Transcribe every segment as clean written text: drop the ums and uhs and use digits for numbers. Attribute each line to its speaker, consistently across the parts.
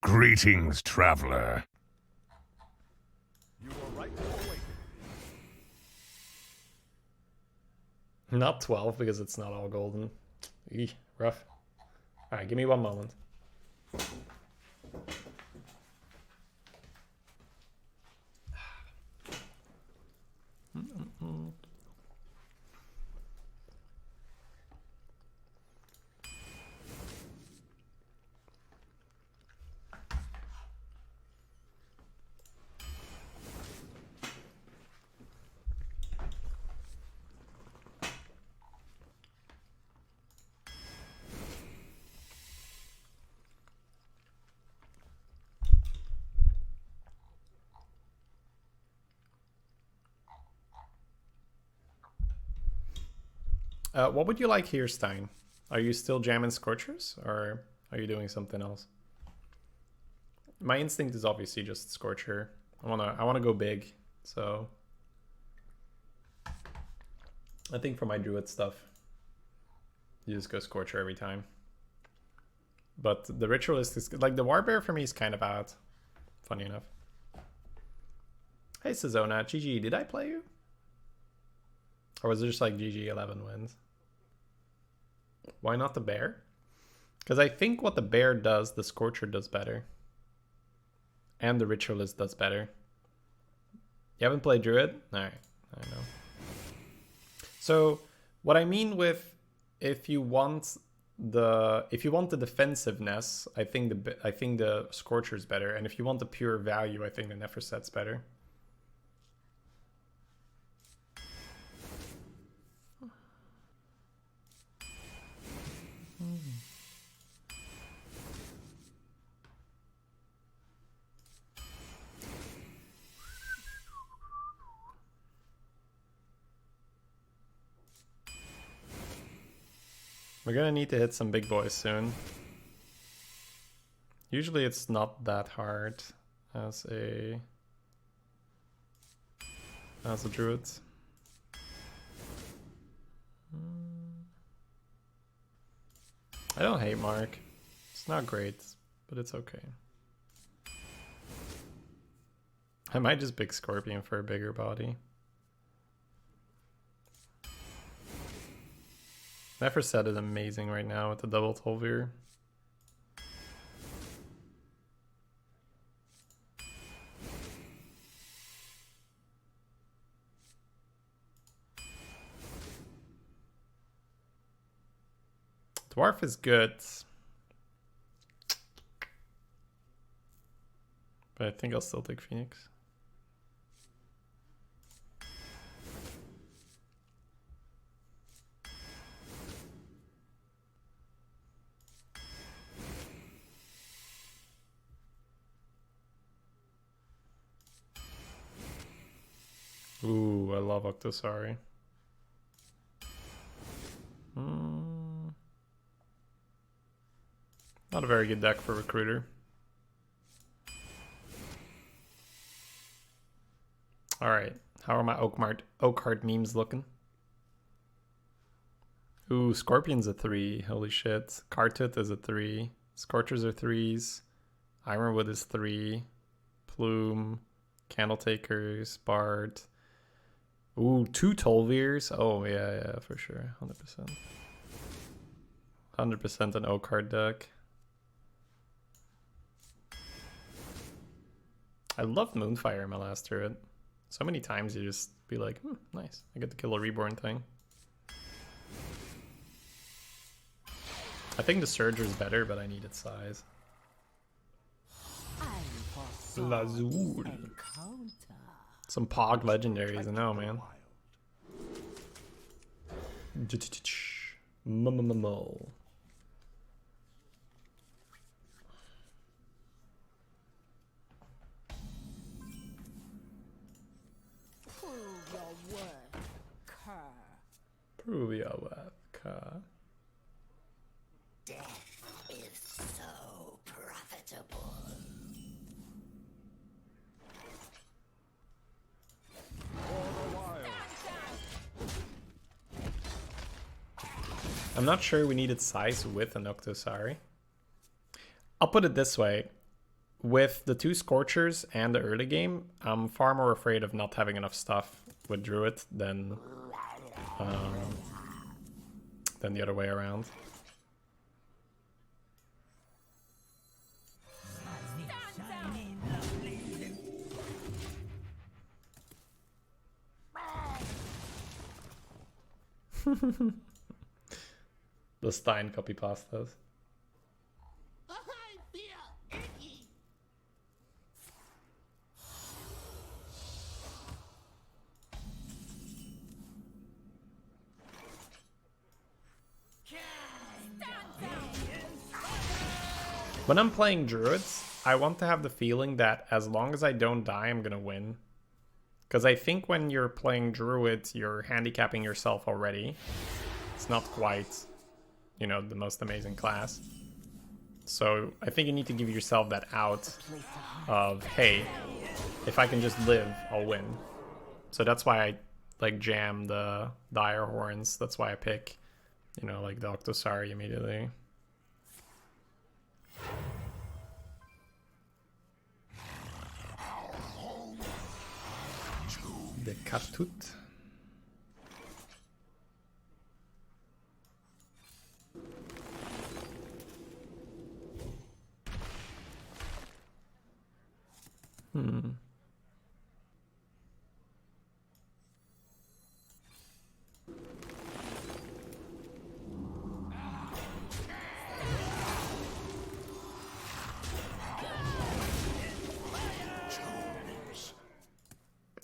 Speaker 1: Greetings, traveler.
Speaker 2: You were right to awaken.
Speaker 3: Not 12 because it's not all golden. Eeh, rough. Alright, give me one moment. What would you like here, Stein? Are you still jamming Scorchers, or are you doing something else? My instinct is obviously just Scorcher. I wanna go big, so I think for my Druid stuff, you just go Scorcher every time. But the Ritualist is like the Warbear for me is kind of out. Funny enough. Hey Sazona, GG, did I play you? Or was it just like GG 11 wins? Why not the bear? Because I think what the bear does, the Scorcher does better. And the Ritualist does better. You haven't played Druid? Alright, I know. So, what I mean with if you want the defensiveness, I think the Scorcher is better. And if you want the pure value, I think the Neferset's better. We're gonna need to hit some big boys soon. Usually it's not that hard as a druid. I don't hate Mark. It's not great, but it's okay. I might just big Scorpion for a bigger body. Neferset is amazing right now with the double Tolvir. Dwarf is good. But I think I'll still take Phoenix. Ooh, I love Octosari. Not a very good deck for Recruiter. Alright, how are my Oakheart memes looking? Ooh, Scorpion's a 3. Holy shit. Kartut is a 3. Scorchers are 3s. Ironwood is 3. Plume. Candletakers. Bard. Ooh, 2 Tolvirs. Oh, yeah, for sure. 100%. 100% an Oakheart deck. I loved Moonfire in my last turret. So many times you just be like, nice. I get to kill a reborn thing. I think the Surger is better, but I needed size. Lazul. Some Pog legendaries, I know, man. Mo. Prove your worth, Kerr.
Speaker 4: Death is so profitable.
Speaker 3: I'm not sure we needed size with an Octosari. I'll put it this way. with the 2 Scorchers and the early game, I'm far more afraid of not having enough stuff with Druid than the other way around. The Stein copy pastas.
Speaker 4: I feel icky.
Speaker 3: When I'm playing Druids, I want to have the feeling that as long as I don't die, I'm gonna win. Because I think when you're playing Druids, you're handicapping yourself already. It's not quite, you know, the most amazing class. So I think you need to give yourself that out of, hey, if I can just live, I'll win. So that's why I like jam the Dire Horns. That's why I pick, you know, like the Octosari immediately. The Katut.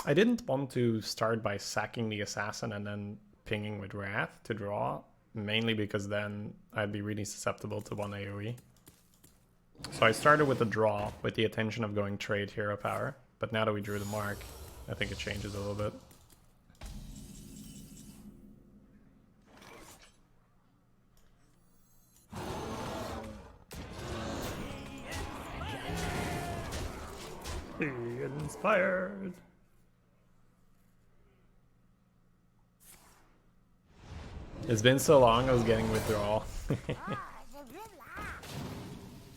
Speaker 3: I didn't want to start by sacking the assassin and then pinging with Wrath to draw, mainly because then I'd be really susceptible to 1 AoE. So I started with the draw with the intention of going trade hero power, but now that we drew the mark, I think it changes a little bit. Inspired. It's been so long, I was getting withdrawal.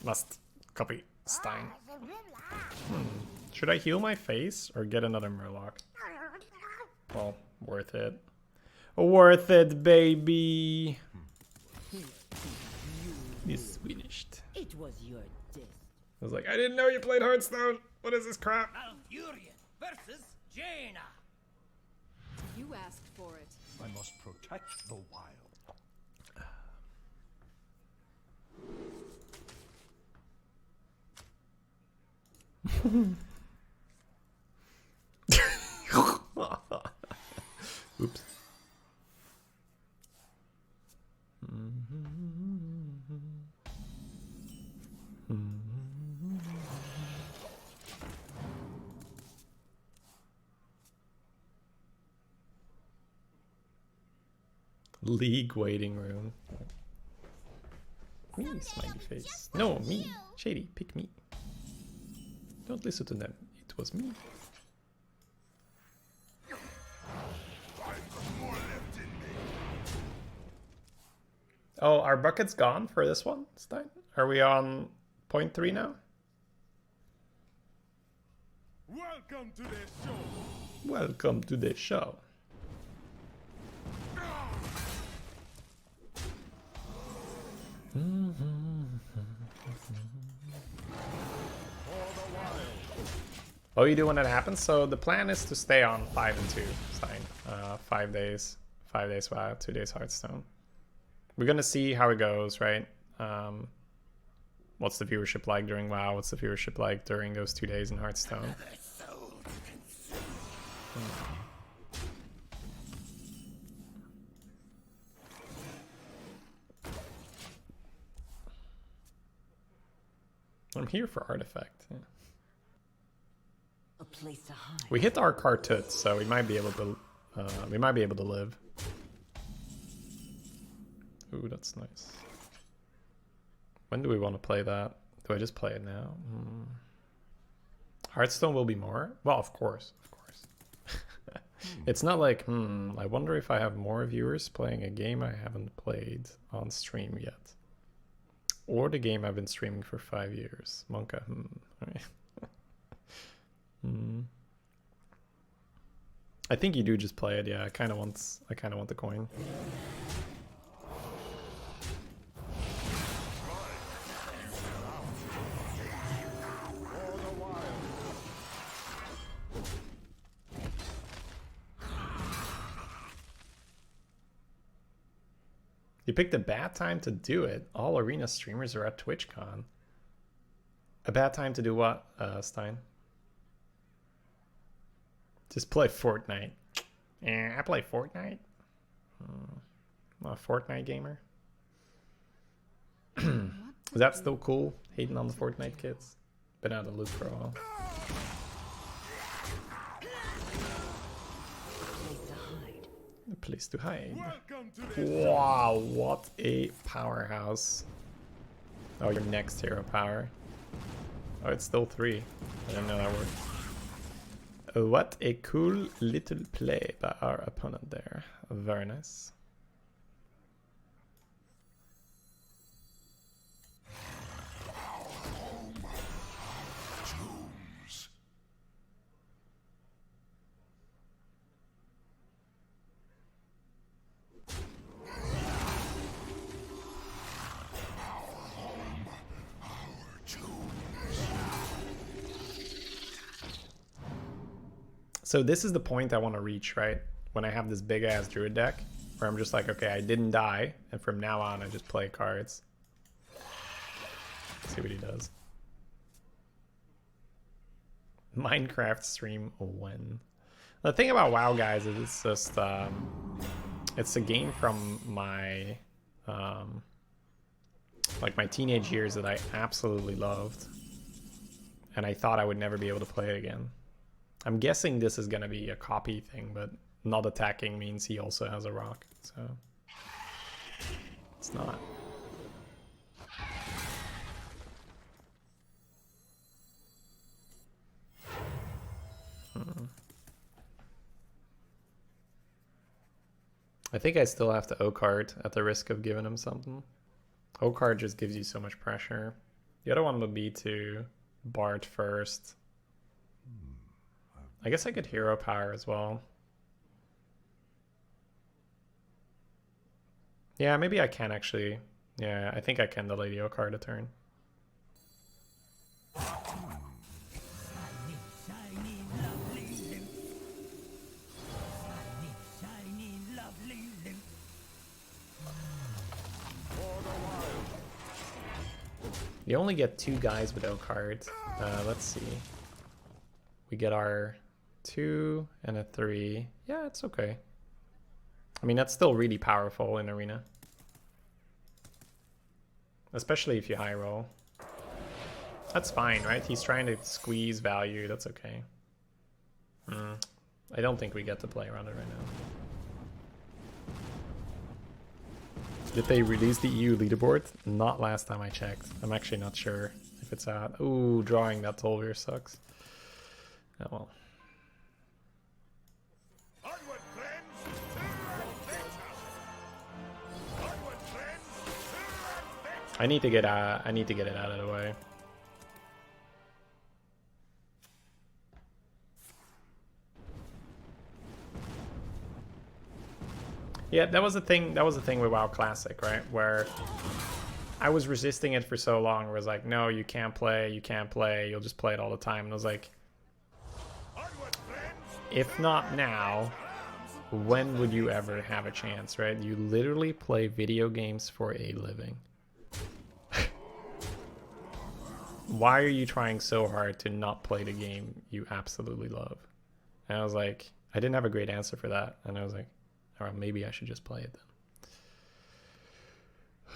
Speaker 3: Must copy Stein. Should I heal my face or get another Murloc? Well, worth it. Worth it, baby! It's finished.
Speaker 2: It was your death.
Speaker 3: I was like, I didn't know you played Hearthstone! What is this crap?
Speaker 5: Malfurion versus Jaina.
Speaker 6: You asked for it.
Speaker 1: I must protect the wild.
Speaker 3: Oops. League waiting room. Me, smiley face. No, me. Shady, pick me. Don't listen to them. It was me. Oh, our bucket's gone for this one, Stein? Are we on 0.3 now?
Speaker 1: Welcome to the show.
Speaker 3: Welcome to the show. Oh, you do when it happens? So the plan is to stay on 5 and 2, Stein. 5 days. 5 days WoW, 2 days Hearthstone. We're gonna see how it goes, right? What's the viewership like during WoW? What's the viewership like during those 2 days in Hearthstone? I'm here for Artifact. Yeah.
Speaker 2: A place to hide.
Speaker 3: We hit our Kartut, so we might be able to live. Ooh, that's nice. When do we want to play that? Do I just play it now? Hearthstone will be more? Well, of course, of course. It's not like, I wonder if I have more viewers playing a game I haven't played on stream yet. or the game I've been streaming for 5 years. Monka. Alright. I think you do just play it. Yeah, I kind of want the coin. You picked a bad time to do it. All arena streamers are at TwitchCon. A bad time to do what, Stein? Just play Fortnite. I play Fortnite. I'm a Fortnite gamer. Is that still cool? Hating on the Fortnite kids? Been out of the loop for a while. A place to hide. Wow, what a powerhouse. Oh, your next hero power. Oh, it's still 3. I didn't know that worked. What a cool little play by our opponent there. Very nice. So this is the point I want to reach, right? When I have this big ass druid deck, where I'm just like, okay, I didn't die, and from now on I just play cards. Let's see what he does. Minecraft stream when? The thing about WoW, guys, is it's just it's a game from my like my teenage years that I absolutely loved, and I thought I would never be able to play it again. I'm guessing this is gonna be a copy thing, but not attacking means he also has a rock, so it's not. I think I still have to O-card at the risk of giving him something. O-card just gives you so much pressure. The other one would be to Bart first. I guess I could hero power as well. Yeah, maybe I can actually. Yeah, I think I can delay the O-card a turn. You only get 2 guys with O-card. Let's see. We get our 2 and a 3. Yeah, it's okay. I mean, that's still really powerful in Arena. Especially if you high roll. That's fine, right? He's trying to squeeze value. That's okay. I don't think we get to play around it right now. Did they release the EU leaderboard? Not last time I checked. I'm actually not sure if it's out. Ooh, drawing that Tolvir sucks. Oh well. I need to get it out of the way. Yeah, that was the thing. That was the thing with WoW Classic, right? Where I was resisting it for so long. Where it was like, no, you can't play. You can't play. You'll just play it all the time. And I was like, if not now, when would you ever have a chance, right? You literally play video games for a living. Why are you trying so hard to not play the game you absolutely love? And I was like, I didn't have a great answer for that. And I was like, all right, maybe I should just play it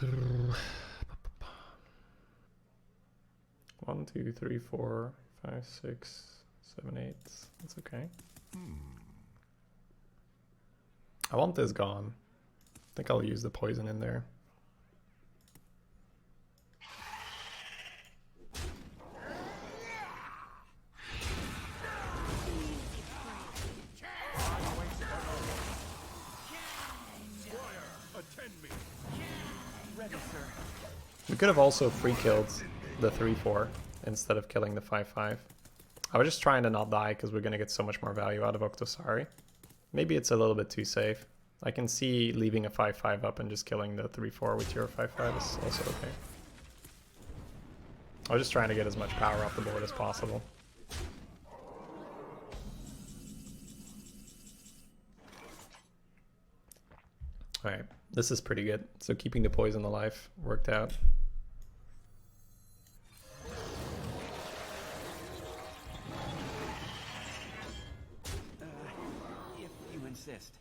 Speaker 3: then. 1, 2, 3, 4, 5, 6, 7, 8. That's okay. I want this gone. I think I'll use the poison in there. could have also free killed the 3/4 instead of killing the 5/5. I was just trying to not die because we're going to get so much more value out of Octosari. Maybe it's a little bit too safe. I can see leaving a 5/5 up and just killing the 3/4 with your 5/5 is also okay. I was just trying to get as much power off the board as possible. Alright, this is pretty good. So keeping the poison alive worked out.
Speaker 5: If you insist.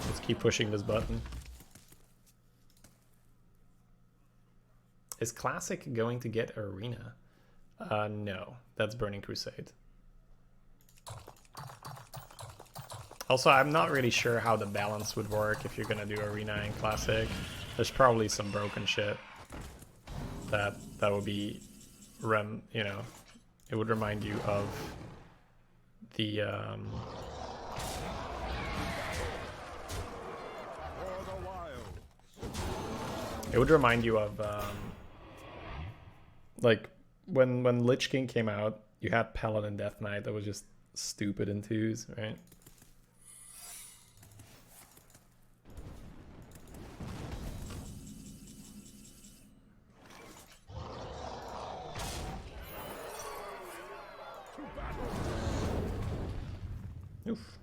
Speaker 3: Let's keep pushing this button. Is Classic going to get Arena? No, that's Burning Crusade. Also, I'm not really sure how the balance would work if you're gonna do Arena and Classic. There's probably some broken shit that would be, you know, it would remind you of the it would remind you of like when Lich King came out, you had Paladin Death Knight that was just stupid in 2s, right? Oof.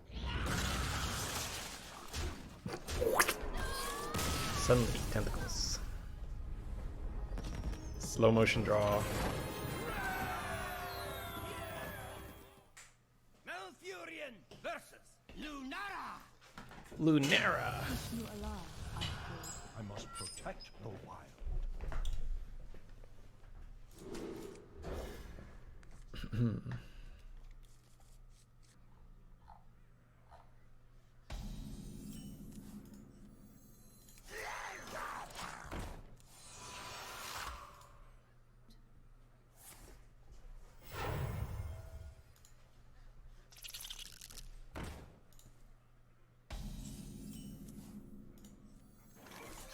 Speaker 3: Suddenly, tentacles. Slow motion draw.
Speaker 5: Malfurion versus Lunara.
Speaker 3: Lunara.
Speaker 1: I must protect the wild.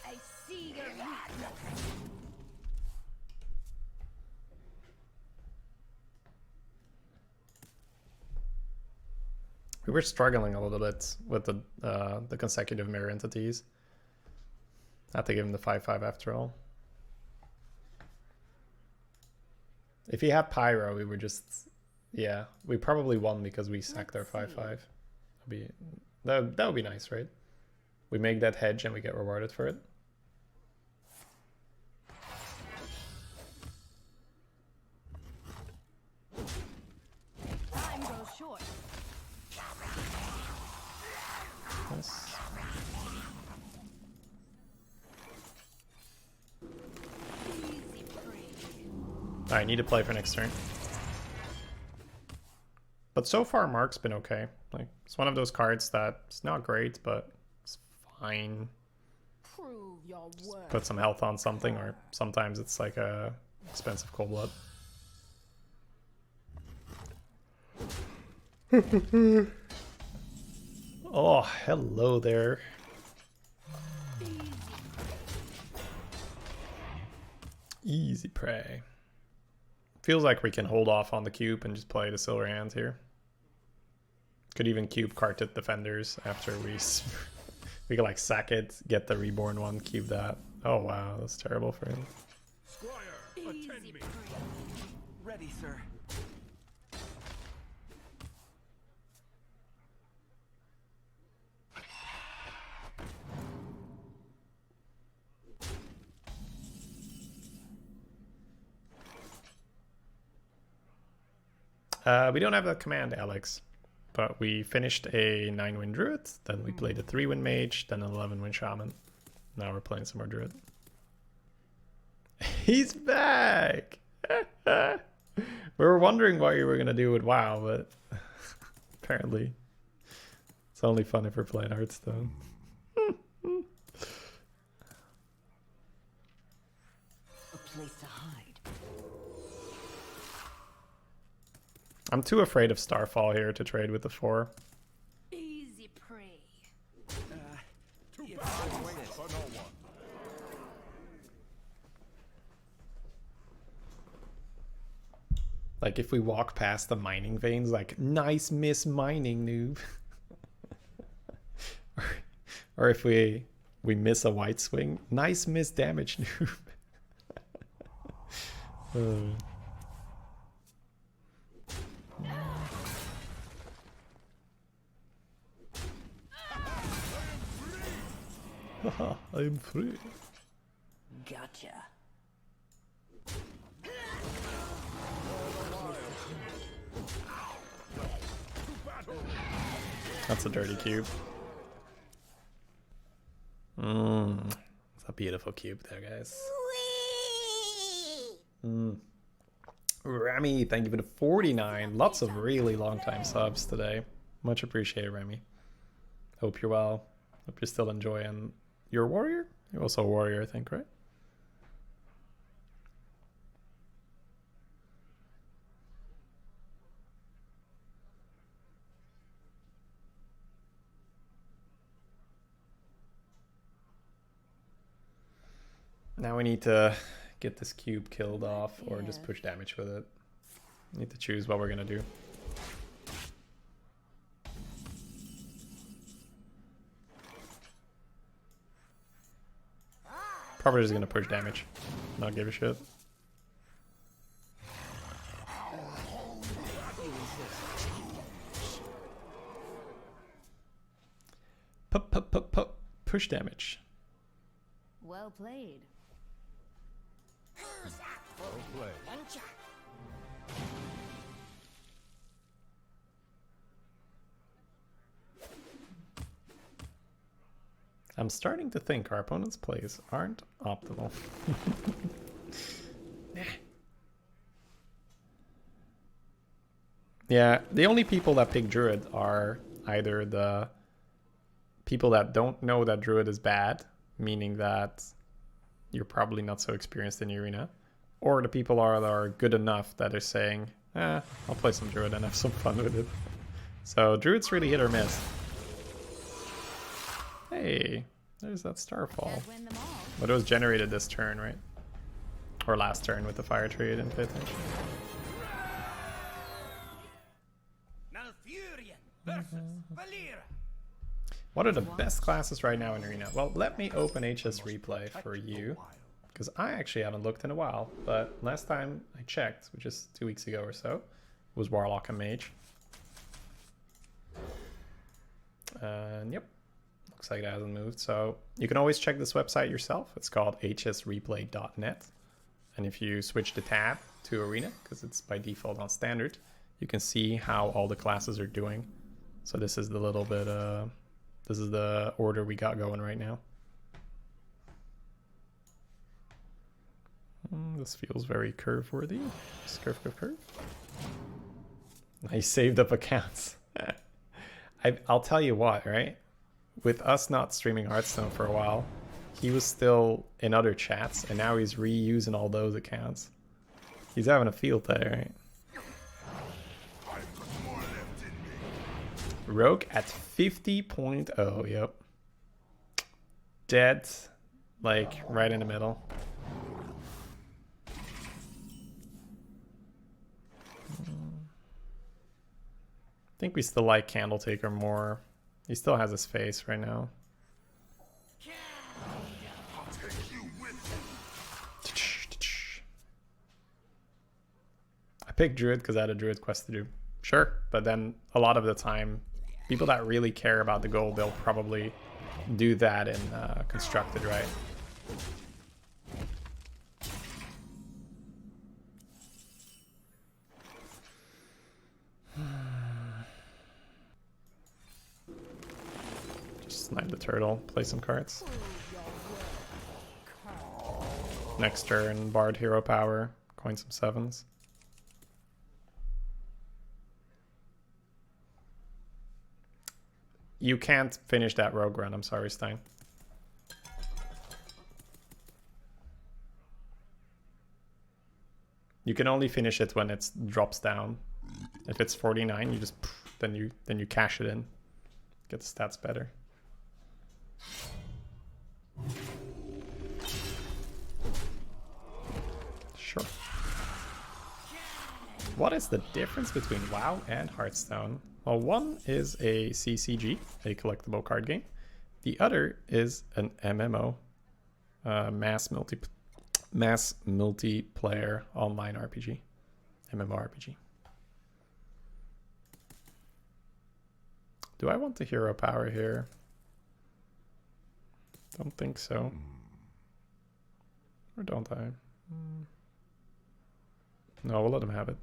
Speaker 6: I see your weakness.
Speaker 3: We were struggling a little bit with the consecutive mirror entities. Had to give him the 5/5 after all. If he had Pyro, we were just, yeah, we probably won because we sacked our 5/5. That would be nice, right? We make that hedge and we get rewarded for it.
Speaker 6: Time goes short.
Speaker 3: Nice.
Speaker 6: Easy prey.
Speaker 3: I need to play for next turn. But so far, Mark's been okay. Like, it's one of those cards that's not great, but it's fine.
Speaker 6: Prove your worth.
Speaker 3: Put some health on something, or sometimes it's like a expensive cold blood. Oh, hello there. Easy prey. Feels like we can hold off on the cube and just play the silver hand here. Could even cube Carted Defenders after we we could like sack it, get the reborn one, cube that. Oh wow, that's terrible for him.
Speaker 1: Squire, attend
Speaker 6: Easy
Speaker 1: me.
Speaker 6: prey.
Speaker 5: Ready, sir.
Speaker 3: We don't have the command, Alex, but we finished a 9-win Druid, then we played a 3-win Mage, then an 11-win Shaman. Now we're playing some more Druid. He's back! We were wondering what you were going to do with WoW, but apparently it's only fun if we're playing Hearthstone.
Speaker 2: A place to hide.
Speaker 3: I'm too afraid of Starfall here to trade with the 4.
Speaker 6: Easy prey.
Speaker 1: To battle.
Speaker 3: Like if we walk past the mining veins, like, nice miss mining, noob. or if we miss a white swing, nice miss damage, noob. Haha, I'm free.
Speaker 2: Gotcha.
Speaker 3: That's a dirty cube. It's a beautiful cube there, guys. Remy, thank you for the 49. Lots of really long time subs today. Much appreciated, Remy. Hope you're well. Hope you're still enjoying your warrior. You're also a warrior, I think, right? Now we need to get this cube killed off or just push damage with it. Need to choose what we're gonna do. Probably just gonna push damage. Not give a shit. Push damage.
Speaker 6: Well played.
Speaker 1: Well played.
Speaker 3: I'm starting to think our opponent's plays aren't optimal. Yeah, the only people that pick Druid are either the people that don't know that Druid is bad, meaning that you're probably not so experienced in the arena, or the people that are good enough that are saying, I'll play some Druid and have some fun with it. So Druid's really hit or miss. Hey, there's that Starfall. But it was generated this turn, right? Or last turn with the fire tree, I didn't pay attention.
Speaker 5: Malfurion versus Valera.
Speaker 3: What are the best classes right now in Arena? Well, let me open HS Replay for you, because I actually haven't looked in a while, but last time I checked, which is 2 weeks ago or so, was Warlock and Mage. And yep, looks like it hasn't moved. So you can always check this website yourself. It's called hsreplay.net. And if you switch the tab to Arena, because it's by default on Standard, you can see how all the classes are doing. So this is the little bit, this is the order we got going right now. This feels very curve-worthy. Just curve, curve, curve. Nice saved up accounts. I'll tell you what, right? With us not streaming Hearthstone for a while, he was still in other chats, and now he's reusing all those accounts. He's having a field day, right? Rogue at 50.0, yep. Dead, like, right in the middle. I think we still like Candletaker more. He still has his face right now. I picked Druid because I had a Druid quest to do. Sure, but then a lot of the time, people that really care about the goal, they'll probably do that in Constructed, right? Just snipe the turtle, play some cards. Next turn, Bard Hero Power, coin some sevens. You can't finish that rogue run, I'm sorry, Stein. You can only finish it when it drops down. If it's 49, you just then you cash it in. Get the stats better. Sure. What is the difference between WoW and Hearthstone? Well, one is a CCG, a collectible card game. The other is an MMO, mass multiplayer online RPG, MMORPG. Do I want the hero power here? Don't think so. Or don't I? No, we'll let him have it.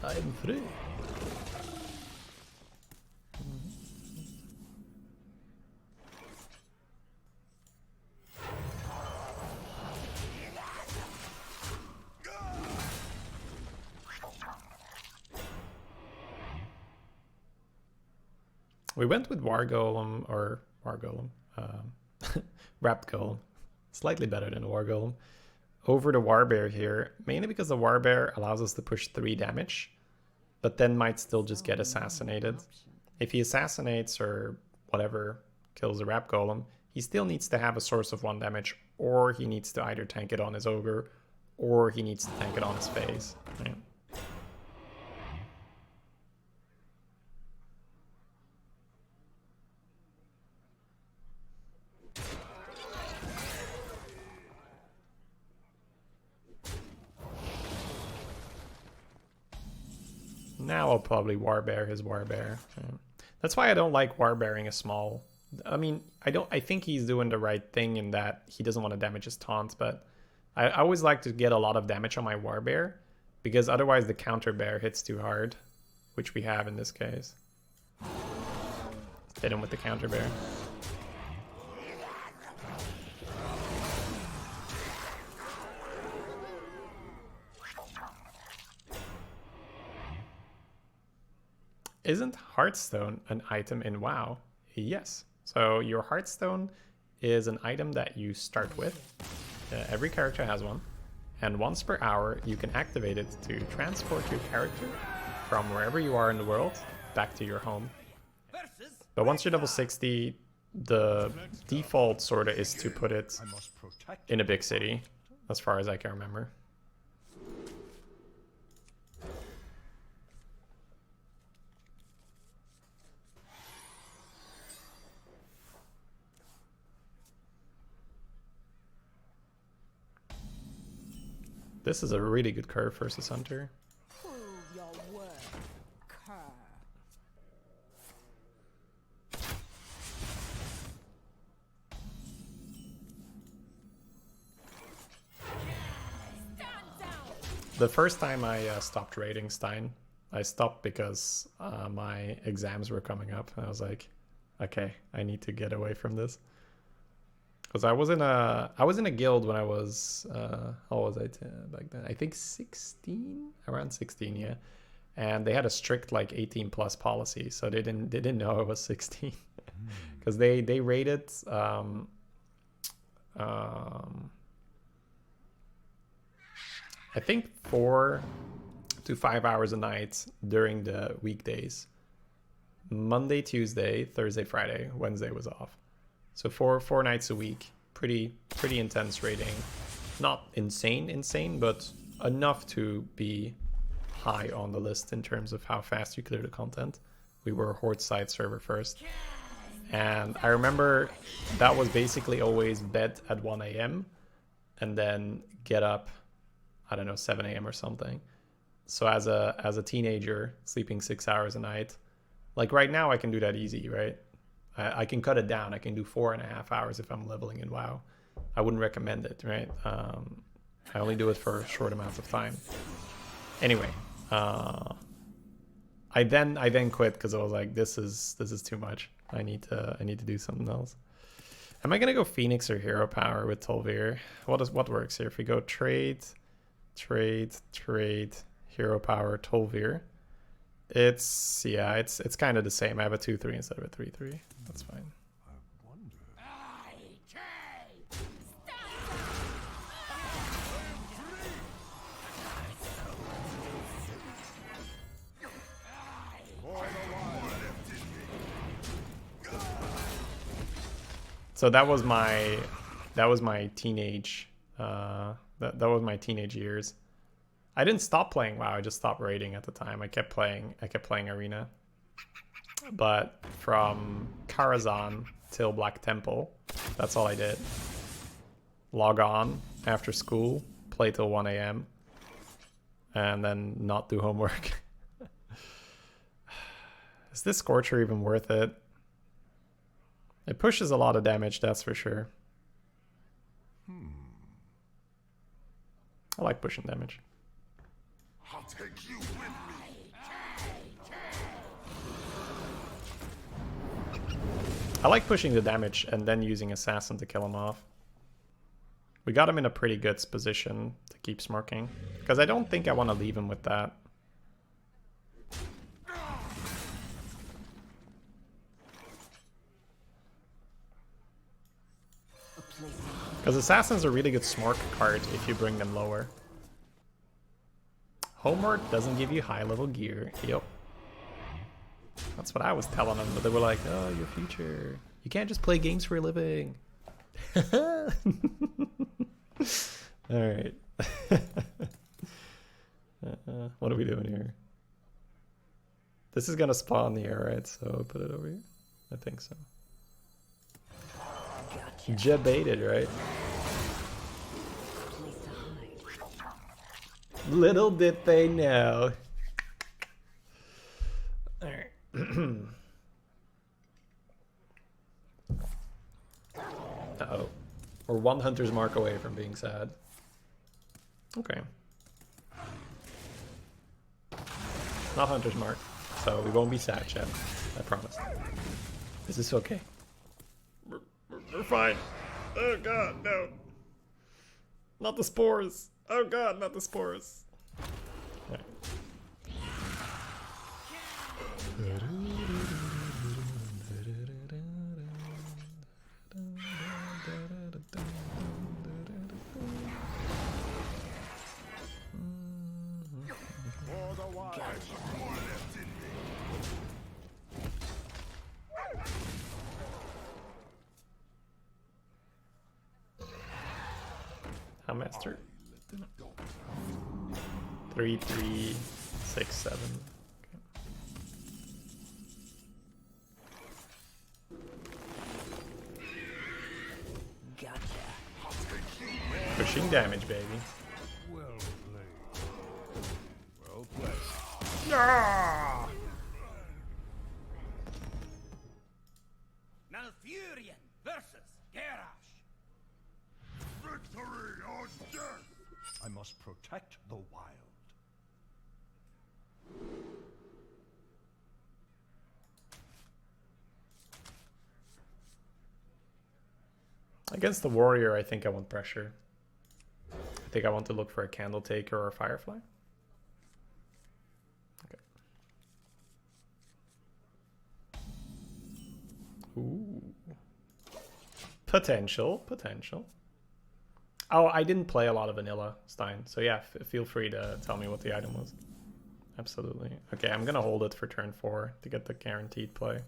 Speaker 3: I'm free. We went with War Golem, or War Golem, Wrapped Golem, slightly better than the War Golem, over the Warbear here, mainly because the Warbear allows us to push 3 damage, but then might still just get assassinated. If he assassinates or whatever kills the Wrapped Golem, he still needs to have a source of 1 damage, or he needs to either tank it on his Ogre, or he needs to tank it on his face. Right? Now I'll probably Warbear his Warbear. Yeah. That's why I don't like Warbearing a small. I mean, I think he's doing the right thing in that he doesn't want to damage his taunt, but I always like to get a lot of damage on my Warbear, because otherwise the counter bear hits too hard, which we have in this case. Hit him with the counter bear. Isn't Hearthstone an item in WoW? Yes. So your Hearthstone is an item that you start with. Every character has one. And once per hour, you can activate it to transport your character from wherever you are in the world back to your home. But once you're level 60, the default sort of is to put it in a big city, as far as I can remember. This is a really good curve versus Hunter.
Speaker 4: Prove your worth, cur.
Speaker 3: The first time I stopped raiding Stein, I stopped because my exams were coming up. And I was like, okay, I need to get away from this. Because I was in a guild when I was how was I back then? I think 16, around 16, yeah. And they had a strict like 18 plus policy, so they didn't know I was 16, because they rated I think 4 to 5 hours a night during the weekdays. Monday, Tuesday, Thursday, Friday, Wednesday was off. So 4 nights a week, pretty intense rating. Not insane, but enough to be high on the list in terms of how fast you clear the content. We were a Horde side server first. And I remember that was basically always bed at 1 a.m. and then get up, I don't know, 7 a.m. or something. So as a teenager, sleeping 6 hours a night, like right now I can do that easy, right? I can cut it down. I can do 4.5 hours if I'm leveling in WoW. I wouldn't recommend it, right? I only do it for short amounts of time. Anyway, I then quit because I was like, this is too much. I need to do something else. Am I gonna go Phoenix or Hero Power with Tolvir? What works here? If we go trade, Hero Power, Tolvir, It's it's kind of the same. I have a 2/3 instead of a 3/3. That's fine.
Speaker 1: I wonder.
Speaker 3: So that was my teenage that was my teenage years. I didn't stop playing WoW, I just stopped raiding at the time. I kept playing Arena. But from Karazhan till Black Temple, that's all I did. Log on after school, play till 1 AM, and then not do homework. Is this Scorcher even worth it? It pushes a lot of damage, that's for sure. I like pushing damage.
Speaker 1: I'll take you with me.
Speaker 3: I like pushing the damage and then using Assassin to kill him off. We got him in a pretty good position to keep smirking, because I don't think I want to leave him with that. Because Assassin's a really good smart card if you bring them lower. Homework doesn't give you high level gear. Yep. That's what I was telling them, but they were like, oh, your future. You can't just play games for a living. Alright. What are we doing here? This is gonna spawn here, right? So I'll put it over here. I think so. Jet baited, right? Little did they know. Alright. Uh-oh. We're one hunter's mark away from being sad. Okay. Not hunter's mark, so we won't be sad, Chad. I promise. This is okay. We're fine. Oh god, no. Not the spores. Oh god, not the spores. Right. How master? 3, 3, 6, 7. Okay.
Speaker 2: Gotcha.
Speaker 3: Pushing damage, baby.
Speaker 1: Well played. Well played.
Speaker 3: Ah!
Speaker 5: Malfurion versus Garrosh.
Speaker 1: Victory or death! I must protect the wild.
Speaker 3: Against the warrior, I think I want pressure. I think I want to look for a candle taker or a firefly. Okay. Ooh. Potential. Oh, I didn't play a lot of vanilla, Stein. So yeah, feel free to tell me what the item was. Absolutely. Okay, I'm gonna hold it for turn 4 to get the guaranteed play.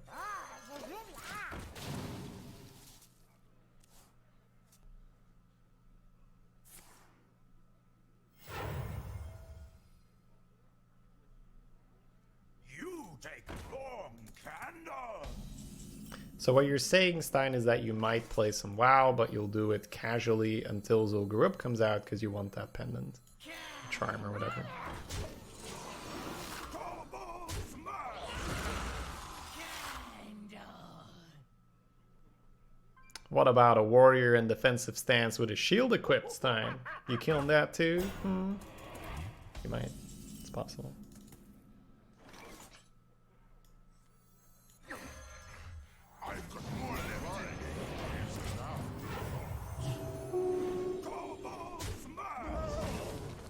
Speaker 1: You take long candle.
Speaker 3: So what you're saying, Stein, is that you might play some WoW, but you'll do it casually until Zul'Gurub comes out because you want that pendant. Charm or whatever. What about a warrior in defensive stance with a shield equipped, Stein? You killing that too? You might. It's possible.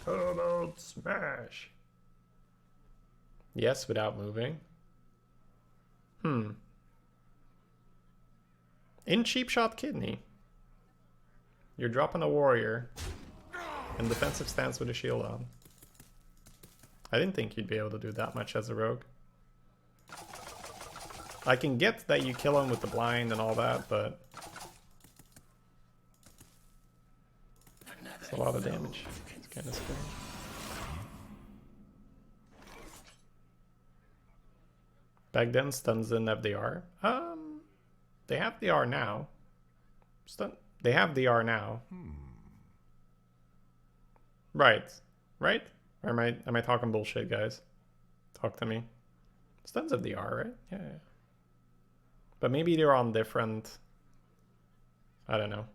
Speaker 3: Come on, smash! Yes, without moving. In cheap shot kidney. You're dropping a warrior. In defensive stance with a shield on. I didn't think you'd be able to do that much as a rogue. I can get that you kill him with the blind and all that, but it's a lot of damage. It's kind of scary. Back then, stuns didn't have the R. They have the R now. They have the R now. Right. Right? Or am I talking bullshit, guys? Talk to me. Stuns have the R, right? Yeah. But maybe they're on different... I don't know.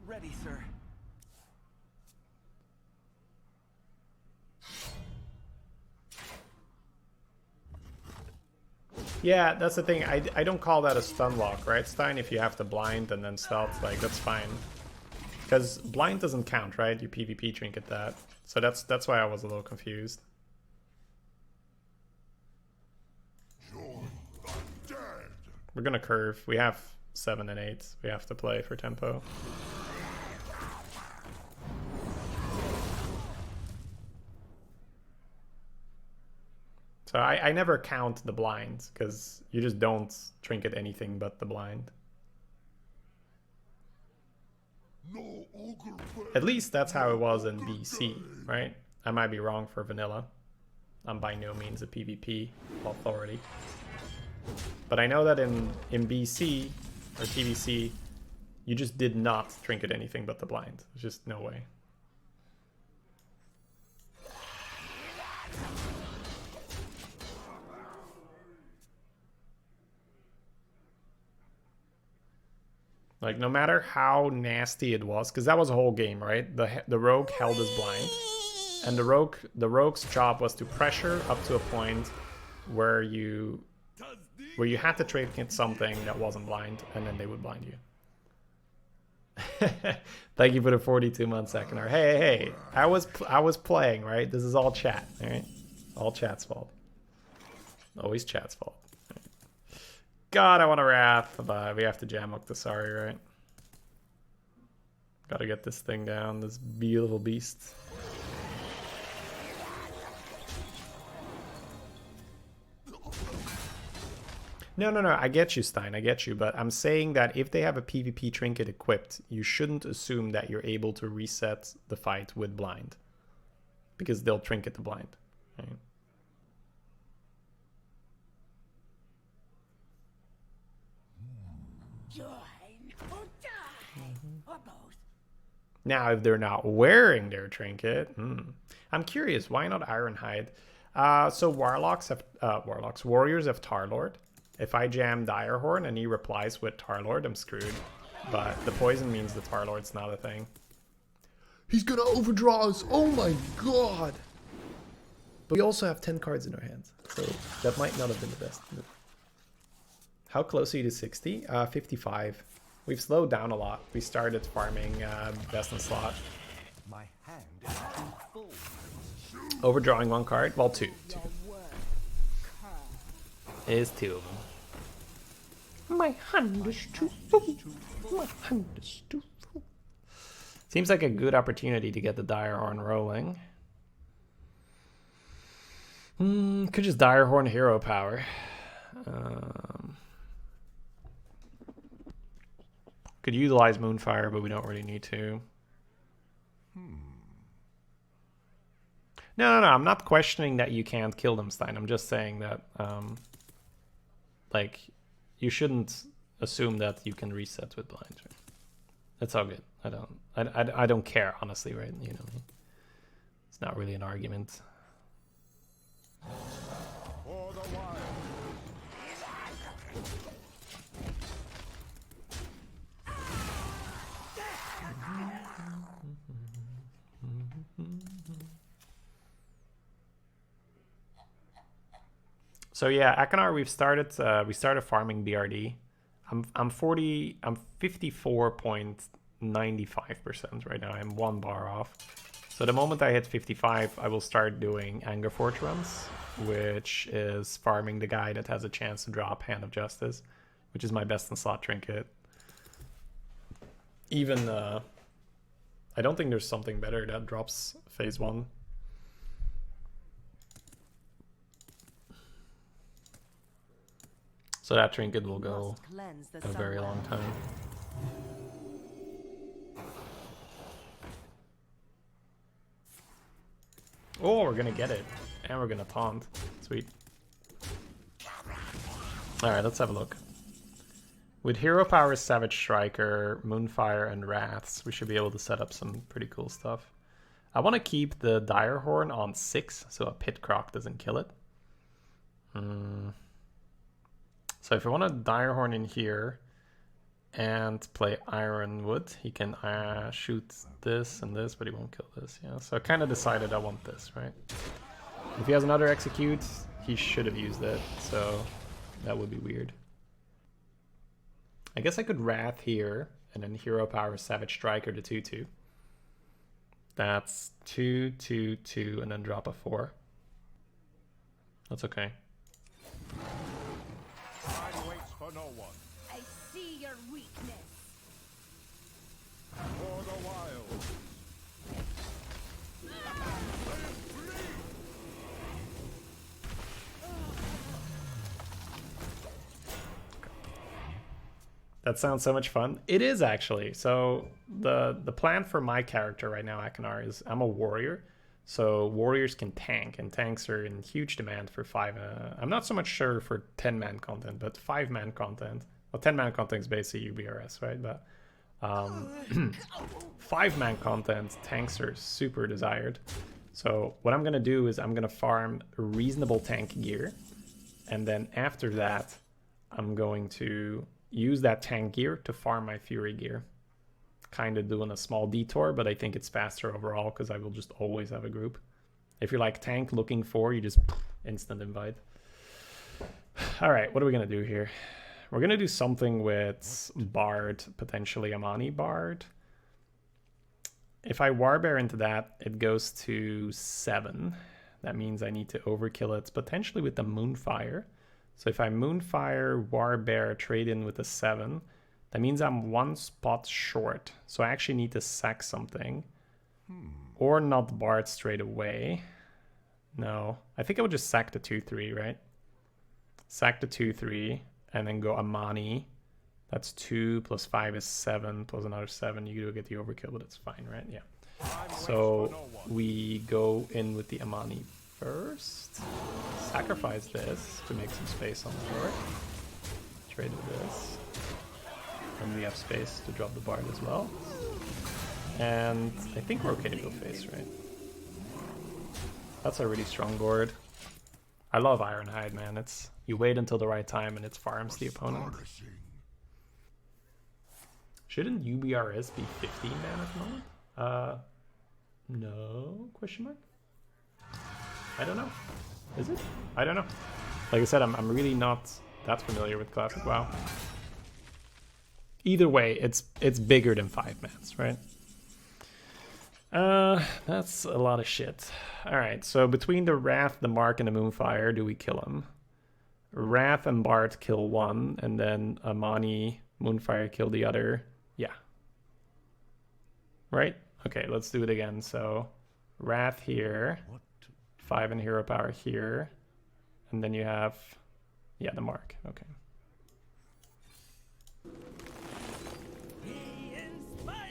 Speaker 5: Ready, sir.
Speaker 3: Yeah, that's the thing. I don't call that a stun lock, right, Stein? If you have to blind and then stealth, like, that's fine. Because blind doesn't count, right? You PvP trinket that. So that's why I was a little confused. We're gonna curve. We have 7 and 8. We have to play for tempo. So I never count the blinds, because you just don't trinket anything but the blind. At least that's how it was in BC, right? I might be wrong for vanilla. I'm by no means a PvP authority. But I know that in BC or TBC, you just did not trinket anything but the blind. There's just no way. Like, no matter how nasty it was, because that was a whole game, right? The rogue held his blind, and the rogue's job was to pressure up to a point where you had to trinket something that wasn't blind, and then they would blind you. Thank you for the 42-month second hour. Hey, I was playing, right? This is all chat, all right? All chat's fault. Always chat's fault. God, I want a wrath, but we have to jam Octosari, right? Gotta get this thing down, this beautiful beast. No, I get you, Stein, I get you, but I'm saying that if they have a PvP trinket equipped, you shouldn't assume that you're able to reset the fight with blind. Because they'll trinket the blind, right? Now, if they're not wearing their trinket, I'm curious, why not Ironhide? So warriors have Tarlord. If I jam Direhorn and he replies with Tarlord, I'm screwed. But the poison means the Tarlord's not a thing. He's gonna overdraw us, oh my god! But we also have 10 cards in our hands, so that might not have been the best move. How close are you to 60? 55. We've slowed down a lot. We started farming best in slot.
Speaker 1: My hand is too full.
Speaker 3: Overdrawing 1 card. Well, 2. Is 2 of them. My hand is too full. My hand is too full. Seems like a good opportunity to get the Direhorn rolling. Could just Direhorn hero power. Could utilize Moonfire, but we don't really need to. No, I'm not questioning that you can't kill them, Stein. I'm just saying that, like, you shouldn't assume that you can reset with blind. Right? That's all good. I don't care, honestly, right? You know, it's not really an argument. So yeah, Akanar, we started farming BRD. I'm 54.95% right now. I'm 1 bar off. So the moment I hit 55, I will start doing Anger Forge runs, which is farming the guy that has a chance to drop Hand of Justice, which is my best in slot trinket. Even I don't think there's something better that drops phase 1. So that trinket will go a very long time. Oh, we're gonna get it. And we're gonna taunt. Sweet. Alright, let's have a look. With Hero Power, Savage Striker, Moonfire, and Wraths, we should be able to set up some pretty cool stuff. I want to keep the Dire Horn on 6, so a Pit Croc doesn't kill it. So if I want a Dire Horn in here and play Ironwood, he can shoot this and this, but he won't kill this. Yeah, so I kind of decided I want this, right? If he has another Execute, he should have used it, so that would be weird. I guess I could Wrath here, and then Hero Power Savage Striker to 2/2. That's 2/2/2, and then drop a 4. That's okay.
Speaker 1: Time waits for no one.
Speaker 4: I see your weakness.
Speaker 1: For the wild.
Speaker 3: That sounds so much fun. It is actually. So the plan for my character right now, Akanar, is I'm a warrior. So warriors can tank, and tanks are in huge demand for 5. I'm not so much sure for 10-man content, but 5-man content. Well, 10-man content is basically UBRS, right? But 5-man content, tanks are super desired. So what I'm going to do is I'm going to farm reasonable tank gear. And then after that, I'm going to use that tank gear to farm my Fury gear. Kind of doing a small detour, but I think it's faster overall because I will just always have a group. If you're like tank looking for, you just instant invite. All right, what are we going to do here? We're going to do something with Bard, potentially Amani Bard. If I Warbear into that, it goes to 7. That means I need to overkill it potentially with the Moonfire. So if I Moonfire, Warbear, trade in with a 7, that means I'm 1 spot short. So I actually need to sack something. Or not Bard straight away. No, I think I would just sack the 2/3, right? Sack the 2/3 and then go Amani. That's 2 plus 5 is 7 plus another 7. You do get the overkill, but it's fine, right? Yeah. So we go in with the Amani first. Sacrifice this to make some space on the board. Trade with this. And we have space to drop the Bard as well. And I think we're okay to go face, right? That's a really strong board. I love Ironhide, man. It's you wait until the right time and it farms the opponent. Shouldn't UBRS be 15 man at the moment? No? Question mark? I don't know. Is it? I don't know. Like I said, I'm really not that familiar with Classic WoW. Either way, it's bigger than 5 mans, right? That's a lot of shit. Alright, so between the Wrath, the Mark, and the Moonfire, do we kill him? Wrath and Bard kill one, and then Amani, Moonfire kill the other. Yeah. Right? Okay, let's do it again. So, Wrath here. 5 and Hero Power here. And then you have, yeah, the Mark. Okay.
Speaker 5: Be inspired!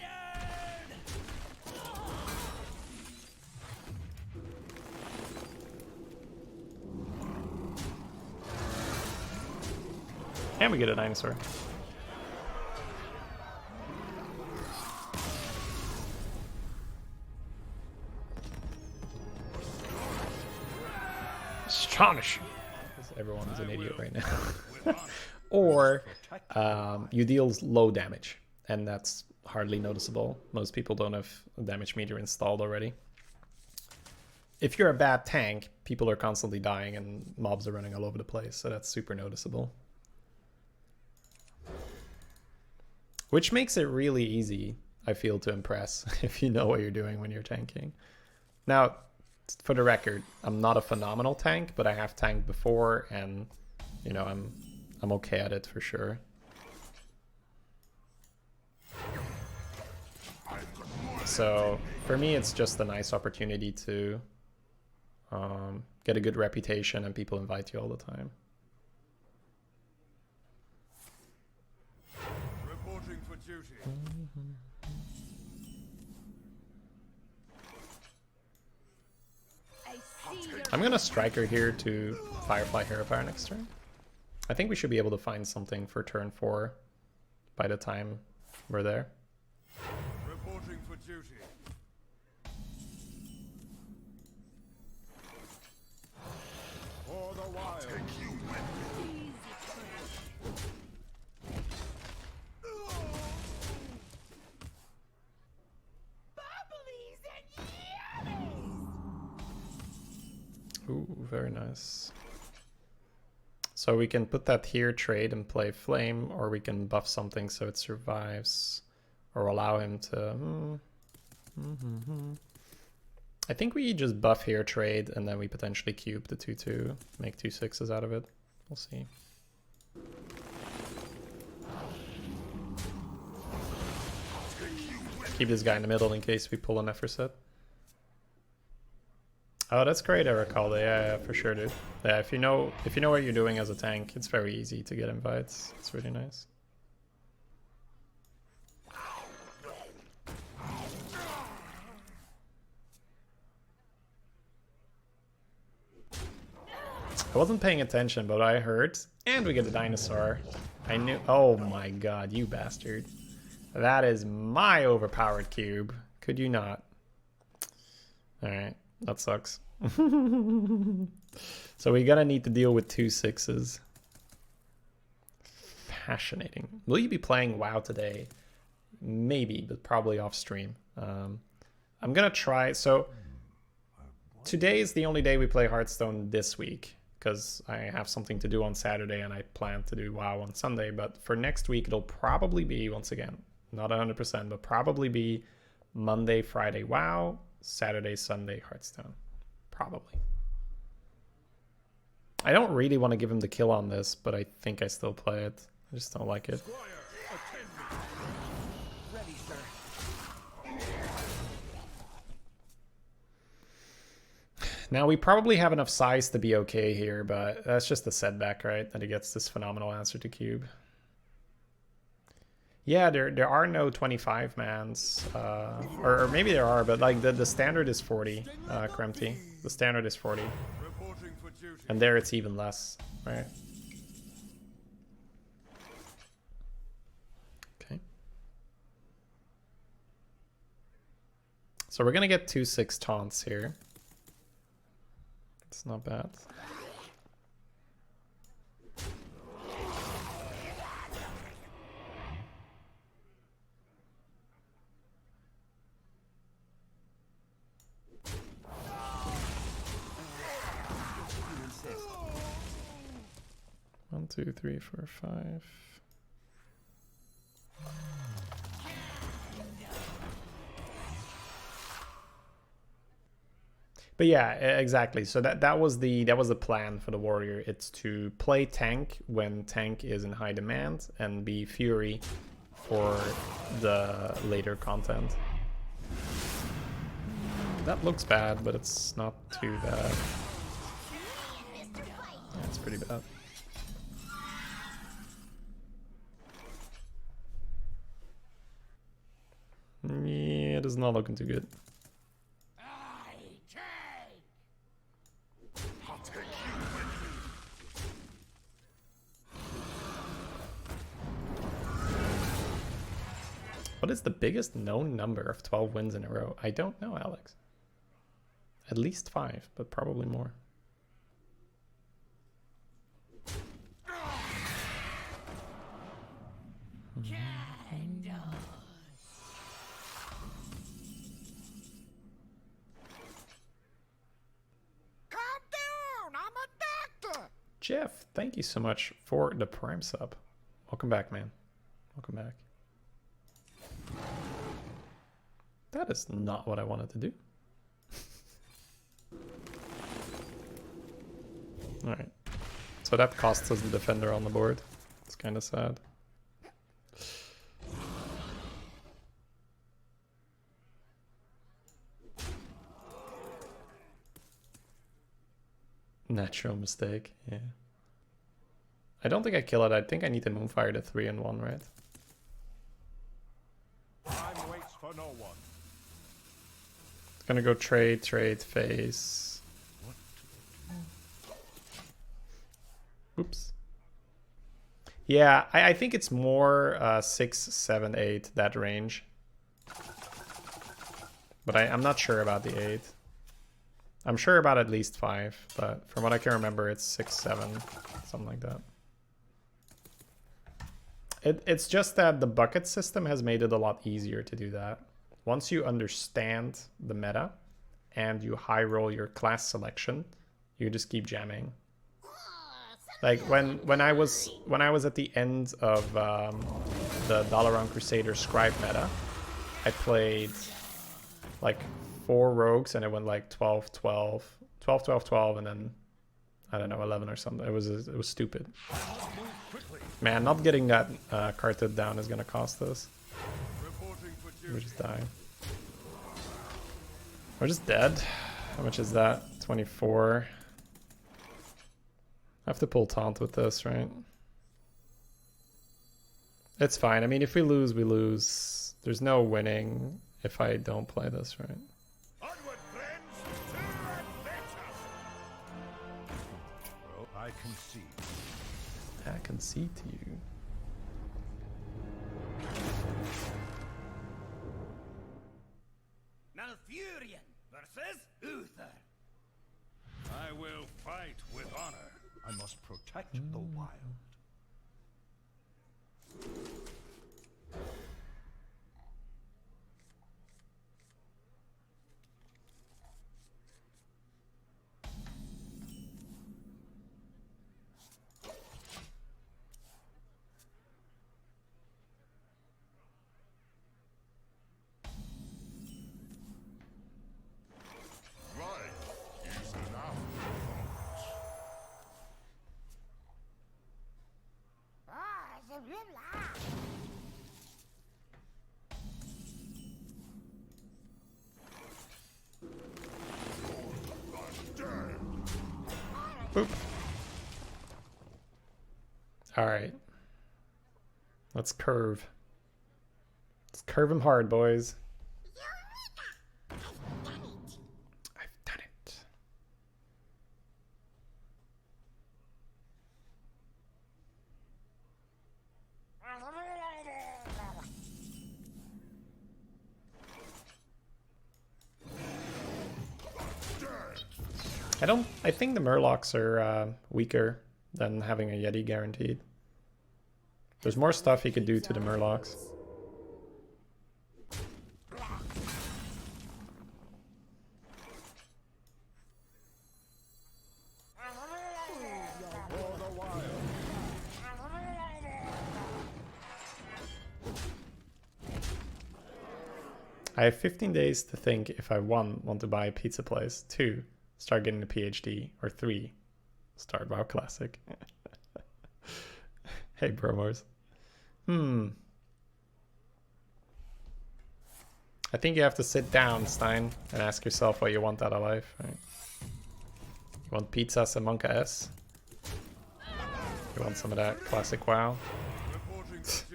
Speaker 3: And we get a dinosaur. Astonishing. Everyone is an idiot right now. Or you deal low damage, and that's hardly noticeable. Most people don't have a damage meter installed already. if you're a bad tank, people are constantly dying and mobs are running all over the place, so that's super noticeable. Which makes it really easy, I feel, to impress if you know what you're doing when you're tanking. Now, for the record, I'm not a phenomenal tank, but I have tanked before, and you know, I'm okay at it for sure. So for me, it's just a nice opportunity to get a good reputation, and people invite you all the time.
Speaker 5: Reporting for duty.
Speaker 4: I see your
Speaker 3: I'm gonna Striker here to Firefly Hero Power next turn. I think we should be able to find something for turn 4 by the time we're there.
Speaker 5: Reporting for duty. For the wild.
Speaker 3: Ooh, very nice. So we can put that here, trade, and play Flame, or we can buff something so it survives, or allow him to... I think we just buff here, trade, and then we potentially cube the 2/2, make 2 6s out of it. We'll see. Keep this guy in the middle in case we pull an Effort set. Oh, that's great, Eric-Calde. Yeah, for sure, dude. Yeah, if you know what you're doing as a tank, it's very easy to get invites. It's really nice. I wasn't paying attention, but I heard, and we get a dinosaur. I knew. Oh my god, you bastard! That is my overpowered cube. Could you not? All right, that sucks. So we're gonna need to deal with 2 6s. Fascinating. Will you be playing WoW today? Maybe, but probably off stream. I'm gonna try. So today is the only day we play Hearthstone this week, because I have something to do on Saturday and I plan to do WoW on Sunday. But for next week, it'll probably be, once again, not 100%, but probably be Monday, Friday WoW, Saturday, Sunday Hearthstone. Probably. I don't really want to give him the kill on this, but I think I still play it. I just don't like it.
Speaker 5: Ready, sir.
Speaker 3: Now, we probably have enough size to be okay here, but that's just a setback, right? That he gets this phenomenal answer to cube. Yeah, there are no 25 mans, or maybe there are, but like the standard is 40, Krempty. The standard is 40, and there it's even less, right? Okay. So we're gonna get 2 6 taunts here. It's not bad. One, two, three, four, five. But yeah, exactly. So that was the plan for the warrior. It's to play tank when tank is in high demand and be fury for the later content. That looks bad, but it's not too bad. Yeah, it's pretty bad. Yeah, it is not looking too good. What is the biggest known number of 12 wins in a row? I don't know, Alex. At least 5, but probably more. Jeff, thank you so much for the Prime sub. Welcome back, man. Welcome back. That is not what I wanted to do. Alright. So that costs us the defender on the board. It's kind of sad. Natural mistake, yeah. I don't think I kill it. I think I need to Moonfire to 3 and 1, right?
Speaker 1: Time waits for no one.
Speaker 3: It's gonna go trade, face. Oops. Yeah, I think it's more 6, 7, 8, that range. But I'm not sure about the 8. I'm sure about at least 5, but from what I can remember, it's 6, 7, something like that. It's just that the bucket system has made it a lot easier to do that. Once you understand the meta and you high roll your class selection, you just keep jamming. Like when I was at the end of the Dalaran Crusader Scribe meta, I played like 4 rogues and it went like 12, 12, 12, 12, 12, and then I don't know, 11 or something. It was stupid. Man, not getting that carted down is gonna cost us. We just die. We're just dead. How much is that? 24. I have to pull taunt with this, right? It's fine. I mean, if we lose, we lose. There's no winning if I don't play this, right?
Speaker 1: Onward, friends, to adventure. Well, I concede.
Speaker 3: I concede to you.
Speaker 5: Malfurion versus Uther. I will fight with honor.
Speaker 1: I must protect the wild.
Speaker 3: Boop. All right. Let's curve. Let's curve him hard, boys. I've done it. I think the Murlocs are weaker than having a Yeti guaranteed. There's more stuff he could do to the Murlocs. I have 15 days to think if I 1, want to buy a pizza place, 2, start getting a PhD, or 3, start WoW Classic. Hey, Bromors. I think you have to sit down, Stein, and ask yourself what you want out of life, right? You want pizzas and Monka S? You want some of that classic WoW?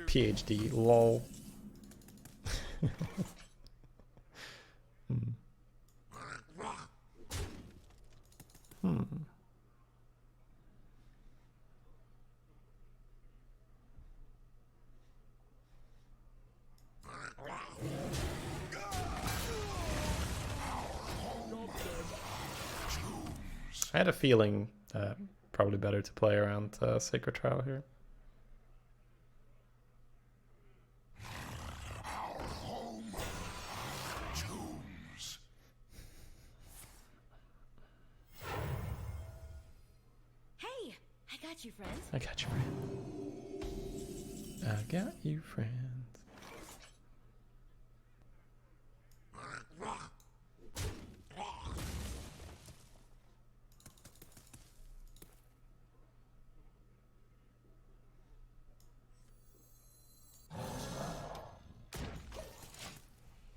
Speaker 3: PhD, lol. I had a feeling probably better to play around Sacred Trial here.
Speaker 4: Hey,
Speaker 6: got you, friends.
Speaker 3: I got you, friend. I got you, friend.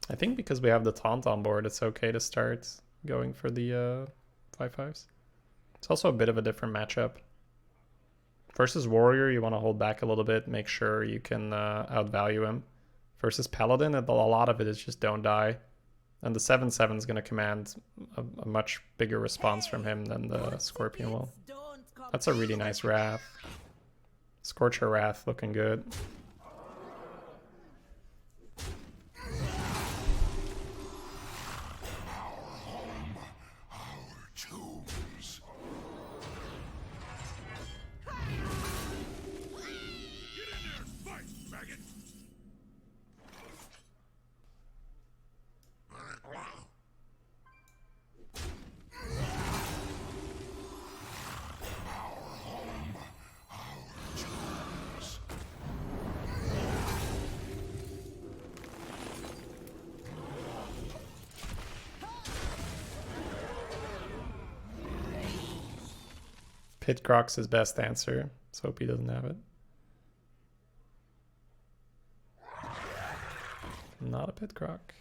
Speaker 3: I think because we have the taunt on board, it's okay to start going for the 5/5s. It's also a bit of a different matchup. Versus Warrior, you want to hold back a little bit, make sure you can outvalue him. Versus Paladin, a lot of it is just don't die. And the 7/7 is going to command a much bigger response from him than the Scorpion will. That's a really nice Wrath. Scorcher Wrath looking good. Pit Croc's his best answer. Let's hope he doesn't have it. Not a Pit Croc.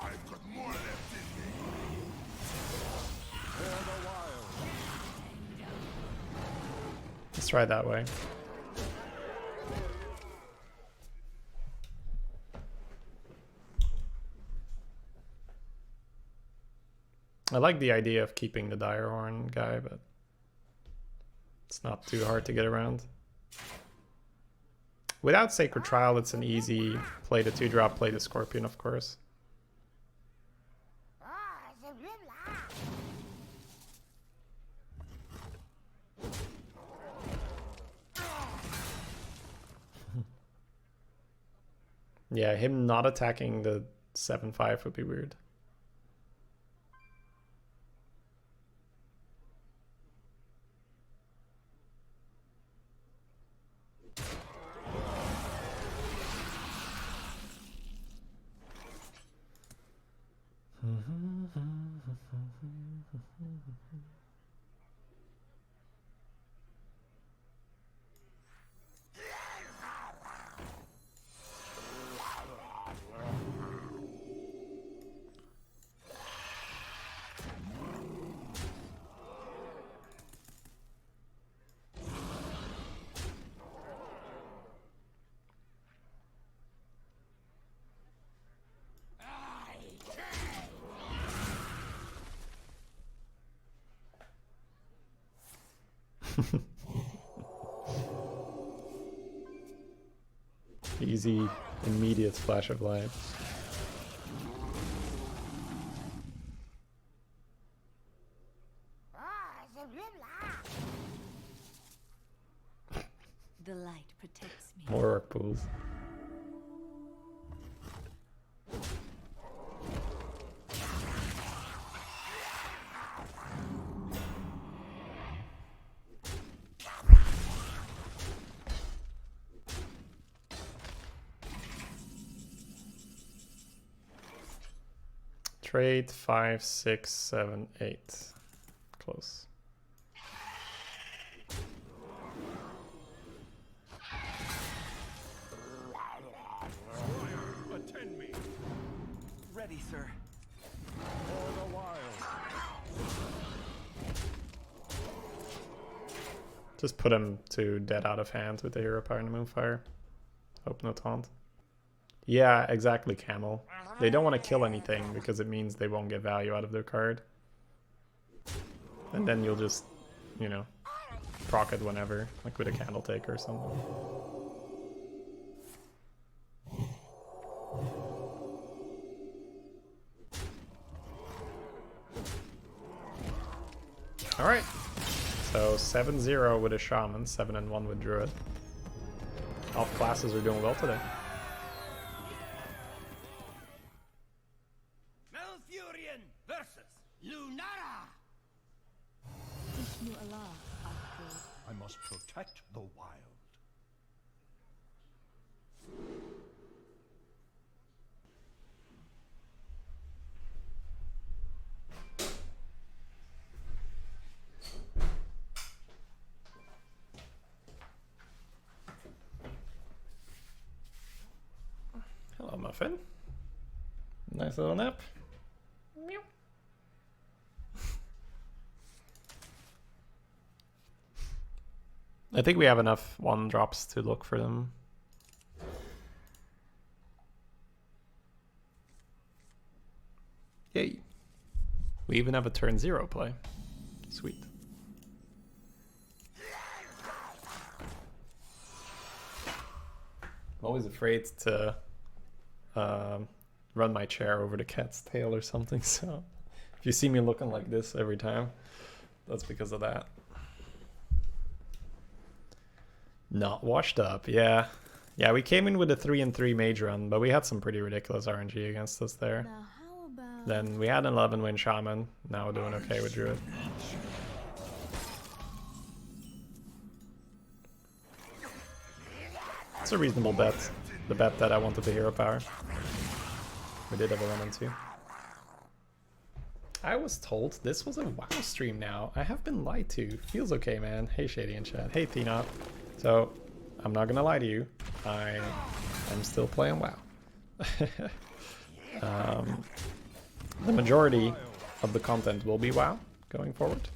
Speaker 5: I've got more left in me.
Speaker 3: Let's try it that way. I like the idea of keeping the Direhorn guy, but it's not too hard to get around. Without Sacred Trial, it's an easy play the 2-drop, play the Scorpion, of course. Yeah, him not attacking the 7/5 would be weird. Easy, immediate flash of light.
Speaker 6: The light protects me.
Speaker 3: More orc pools. Trade 5, 6, 7, 8. Close.
Speaker 5: Attend me.
Speaker 2: Ready, sir.
Speaker 1: For the wild.
Speaker 3: Just put him to dead out of hand with the Hero Power and the Moonfire. Hope no taunt. Yeah, exactly, Camel. They don't want to kill anything because it means they won't get value out of their card. And then you'll just, you know, proc it whenever, like with a Candle Taker or something. Alright. So 7-0 with a Shaman, 7-1 with Druid. All classes are doing well today.
Speaker 2: Malfurion versus Lunara.
Speaker 6: Vishnu Allah, upgrade.
Speaker 1: I must protect the wild.
Speaker 3: Hello, Muffin. Nice little nap. Meow. I think we have enough 1-drops to look for them. Yay. We even have a turn 0 play. Sweet. I'm always afraid to run my chair over the cat's tail or something, so if you see me looking like this every time, that's because of that. Not washed up, yeah. Yeah, we came in with a 3-3 mage run, but we had some pretty ridiculous RNG against us there.
Speaker 6: Now how about
Speaker 3: Then we had an 11-win Shaman, now we're doing okay with Druid. It's a reasonable bet. The bet that I wanted the hero power. We did have a 1 and 2. I was told this was a WoW stream now. I have been lied to. Feels okay, man. Hey, Shady in chat. Hey, Tina. So, I'm not gonna lie to you. I'm still playing WoW. The majority of the content will be WoW going forward.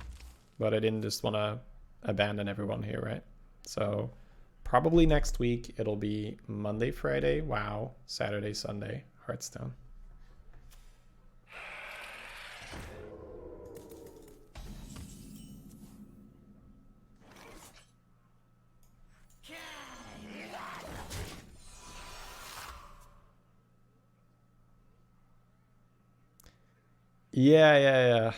Speaker 3: But I didn't just want to abandon everyone here, right? So, probably next week it'll be Monday, Friday, WoW, Saturday, Sunday, Hearthstone. Yeah.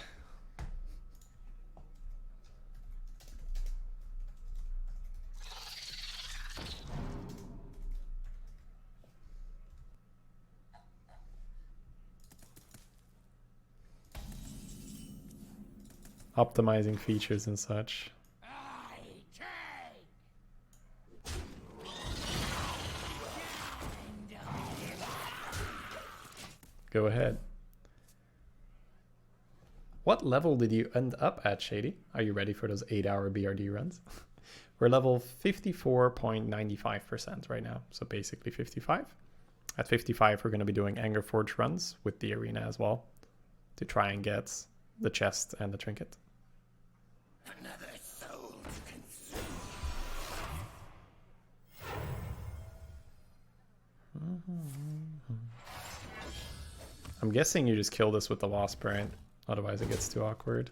Speaker 3: Optimizing features and such. Go ahead. What level did you end up at, Shady? Are you ready for those 8-hour BRD runs? We're level 54.95% right now, so basically 55. At 55, we're going to be doing Anger Forge runs with the arena as well to try and get the chest and the trinket.
Speaker 5: Another soul to consume.
Speaker 3: I'm guessing you just kill this with the Wasp, right? Otherwise it gets too awkward.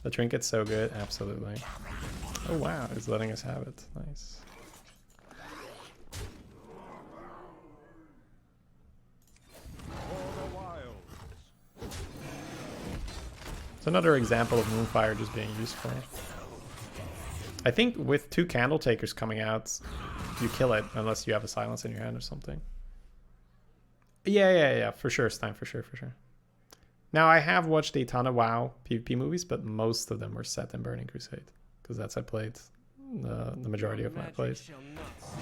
Speaker 3: The trinket's so good, absolutely. Oh wow, he's letting us have it. Nice. It's another example of Moonfire just being useful. I think with 2 Candle Takers coming out, you kill it unless you have a silence in your hand or something. Yeah, for sure, Stein, for sure. Now, I have watched a ton of WoW PvP movies, but most of them were set in Burning Crusade, because that's I played the majority of my plays.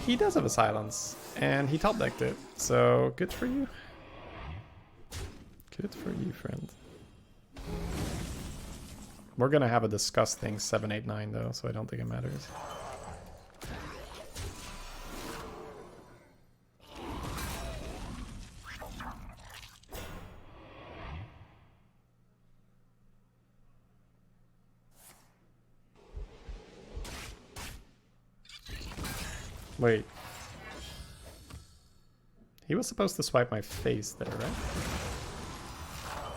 Speaker 3: He does have a silence, and he top decked it, so good for you. Good for you, friend. We're gonna have a disgusting 7-8-9 though, so I don't think it matters. Wait. He was supposed to swipe my face there, right?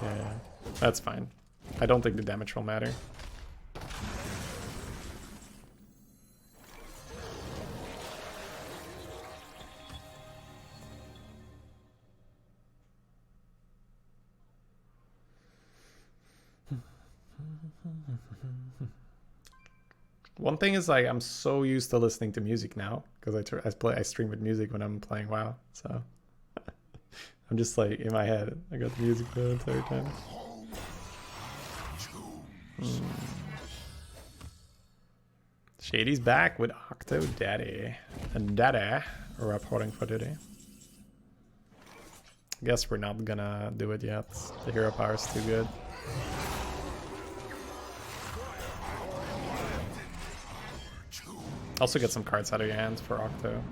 Speaker 3: Yeah, that's fine. I don't think the damage will matter. One thing is like I'm so used to listening to music now because I stream with music when I'm playing WoW. So I'm just like in my head. I got the music the entire time. Shady's back with Octo Daddy and Daddy reporting for today. Guess we're not gonna do it yet. The hero power is too good. Also get some cards out of your hands for Octo.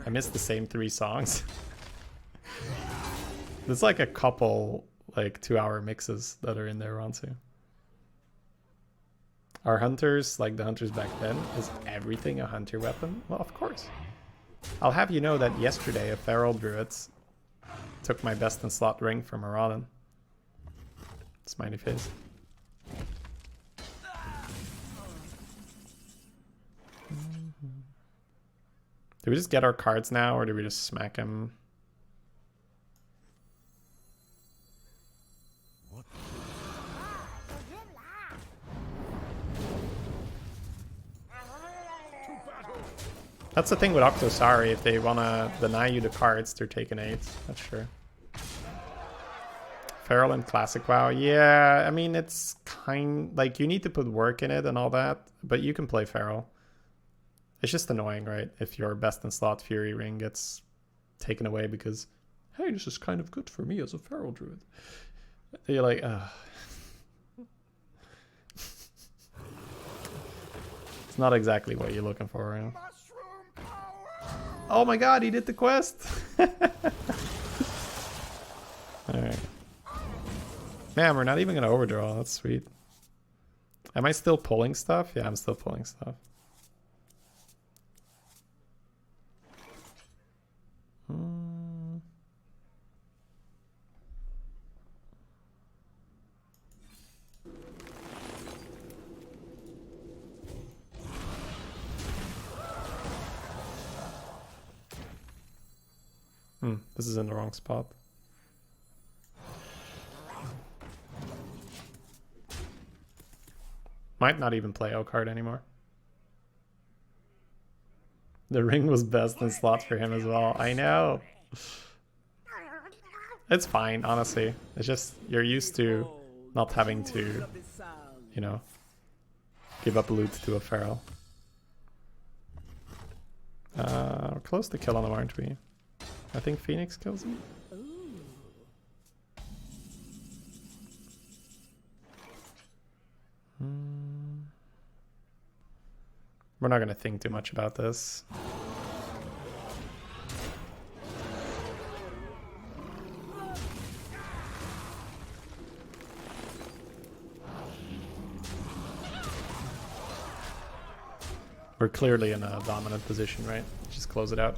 Speaker 3: I missed the same 3 songs. There's like a couple like 2-hour mixes that are in there, Ronsu. Are hunters, like the hunters back then, is everything a hunter weapon? Well, of course. I'll have you know that yesterday a feral druid took my best in slot ring from Maraudon. Smiley face. Do we just get our cards now, or do we just smack him? That's the thing with Octosari. If they want to deny you the cards, they're taking 8. That's true. Feral and Classic WoW. Yeah, I mean, it's like you need to put work in it and all that, but you can play Feral. It's just annoying, right? If your best in slot Fury Ring gets taken away because, hey, this is kind of good for me as a Feral Druid. You're like, ugh. It's not exactly what you're looking for, right? Oh my god, he did the quest! Alright. Man, we're not even gonna overdraw, that's sweet. Am I still pulling stuff? Yeah, I'm still pulling stuff. This is in the wrong spot. Might not even play O card anymore. The ring was best in slot for him as well. I know. It's fine, honestly. It's just you're used to not having to, you know, give up loot to a feral. We're close to kill on him, aren't we? I think Phoenix kills him. We're not going to think too much about this. We're clearly in a dominant position, right? Just close it out.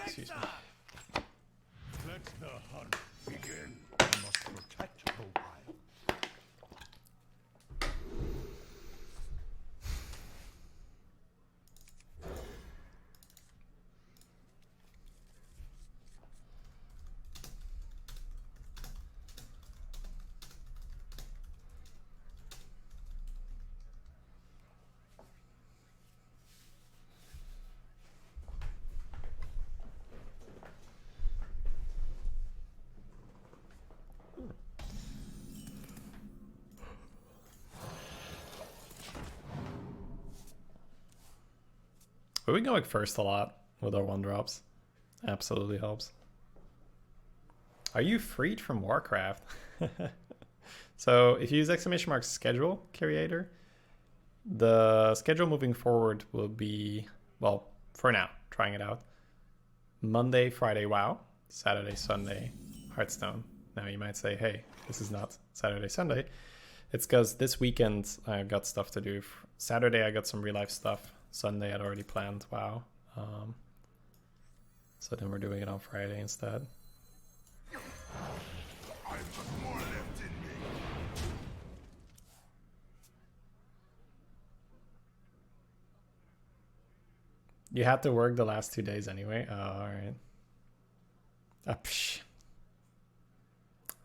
Speaker 3: Excuse me.
Speaker 1: Let the hunt begin. I must protect the wild.
Speaker 3: We've been going first a lot with our 1-drops. Absolutely helps. Are you freed from Warcraft? So if you use ! schedule creator, the schedule moving forward will be, well, for now, trying it out. Monday, Friday, WoW. Saturday, Sunday, Hearthstone. Now you might say, hey, this is not Saturday, Sunday. It's because this weekend I've got stuff to do. Saturday I got some real life stuff. Sunday I'd already planned WoW. So then we're doing it on Friday instead.
Speaker 5: I've got more left in me.
Speaker 3: You had to work the last 2 days anyway. Oh, alright.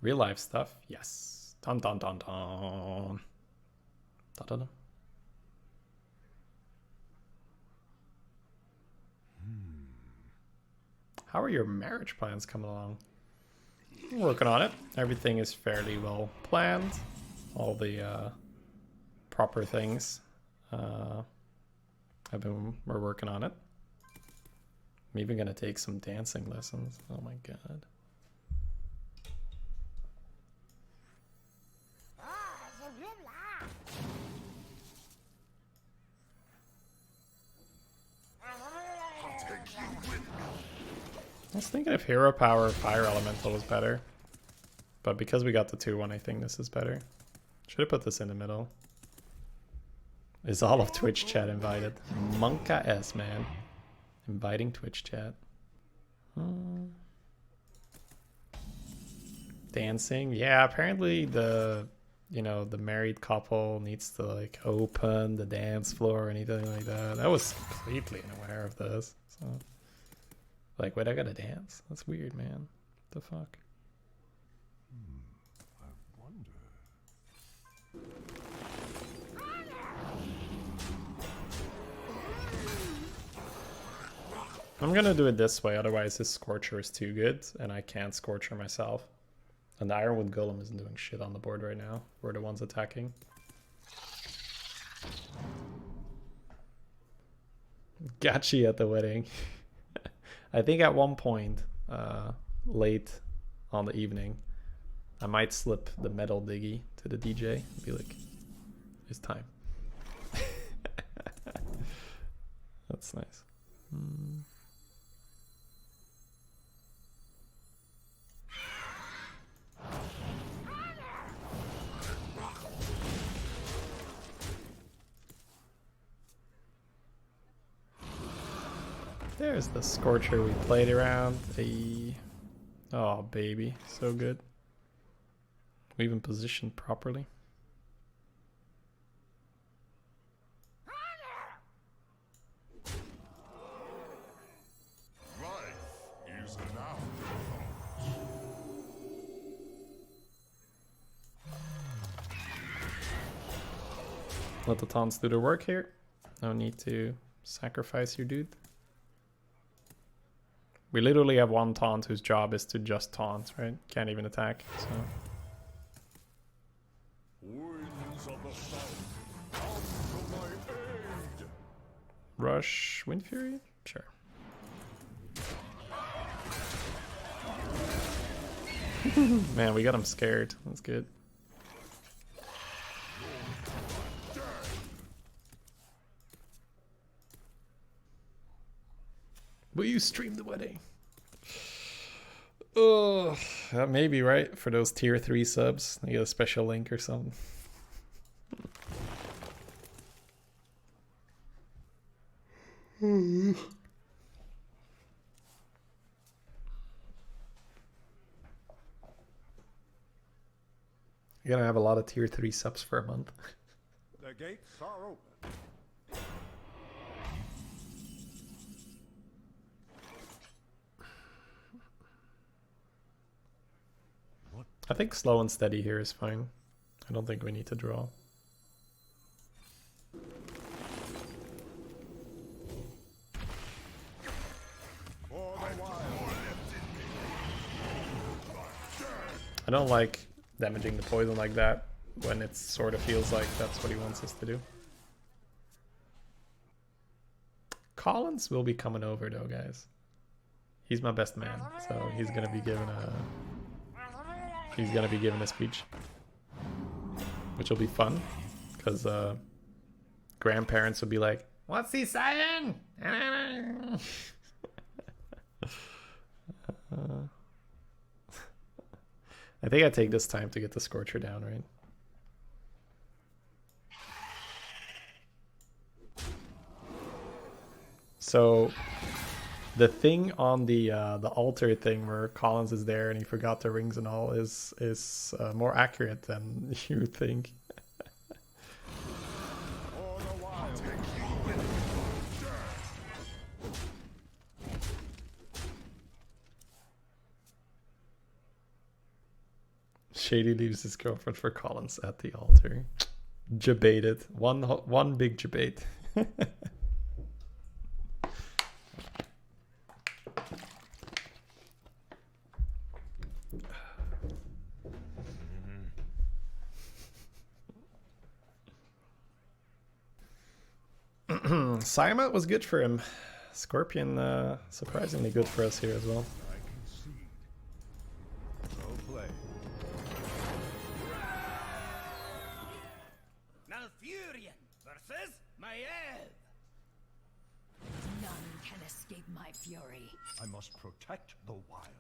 Speaker 3: Real life stuff? Yes. Dun dun dun dun. Dun dun dun. How are your marriage plans coming along? I'm working on it. Everything is fairly well planned. All the proper things. We're working on it. I'm even gonna take some dancing lessons. Oh my god. I was thinking if Hero Power Fire Elemental was better. But because we got the 2-1, I think this is better. Should have put this in the middle. Is all of Twitch chat invited? Monka S, man. Inviting Twitch chat. Dancing. Yeah, apparently the the married couple needs to like open the dance floor or anything like that. I was completely unaware of this. So like, wait, I gotta dance? That's weird, man. The fuck?
Speaker 1: I wonder.
Speaker 3: I'm gonna do it this way, otherwise this Scorcher is too good, and I can't Scorcher myself. And the Ironwood Golem isn't doing shit on the board right now. We're the ones attacking. Gotcha at the wedding. I think at one point, late on the evening, I might slip the metal diggy to the DJ and be like, it's time. That's nice. There's the Scorcher we played around. Oh, baby. So good. We even positioned properly.
Speaker 5: Life is an afterthought.
Speaker 3: Let the taunts do their work here. No need to sacrifice your dude. We literally have one taunt whose job is to just taunt, right? Can't even attack, so.
Speaker 1: Winds of the south, come to my aid.
Speaker 3: Rush Wind Fury? Sure. Man, we got him scared. That's good. Will you stream the wedding? Oh, that may be right for those tier 3 subs. They get a special link or something. You're gonna have a lot of tier 3 subs for a month.
Speaker 1: The gates are open.
Speaker 3: I think slow and steady here is fine. I don't think we need to draw. I don't like damaging the poison like that when it sort of feels like that's what he wants us to do. Collins will be coming over though, guys. He's my best man, so he's gonna be given a speech, which will be fun because grandparents will be like, "What's he saying?" I think I take this time to get the Scorcher down, right? So the thing on the altar thing where Collins is there and he forgot the rings and all is more accurate than you think. Shady leaves his girlfriend for Collins at the altar. Debated. One big debate. Siamat was good for him. Scorpion surprisingly good for us here as well.
Speaker 1: I concede. No play.
Speaker 2: Malfurion versus Maiev.
Speaker 4: None can escape my fury.
Speaker 1: I must protect the wild.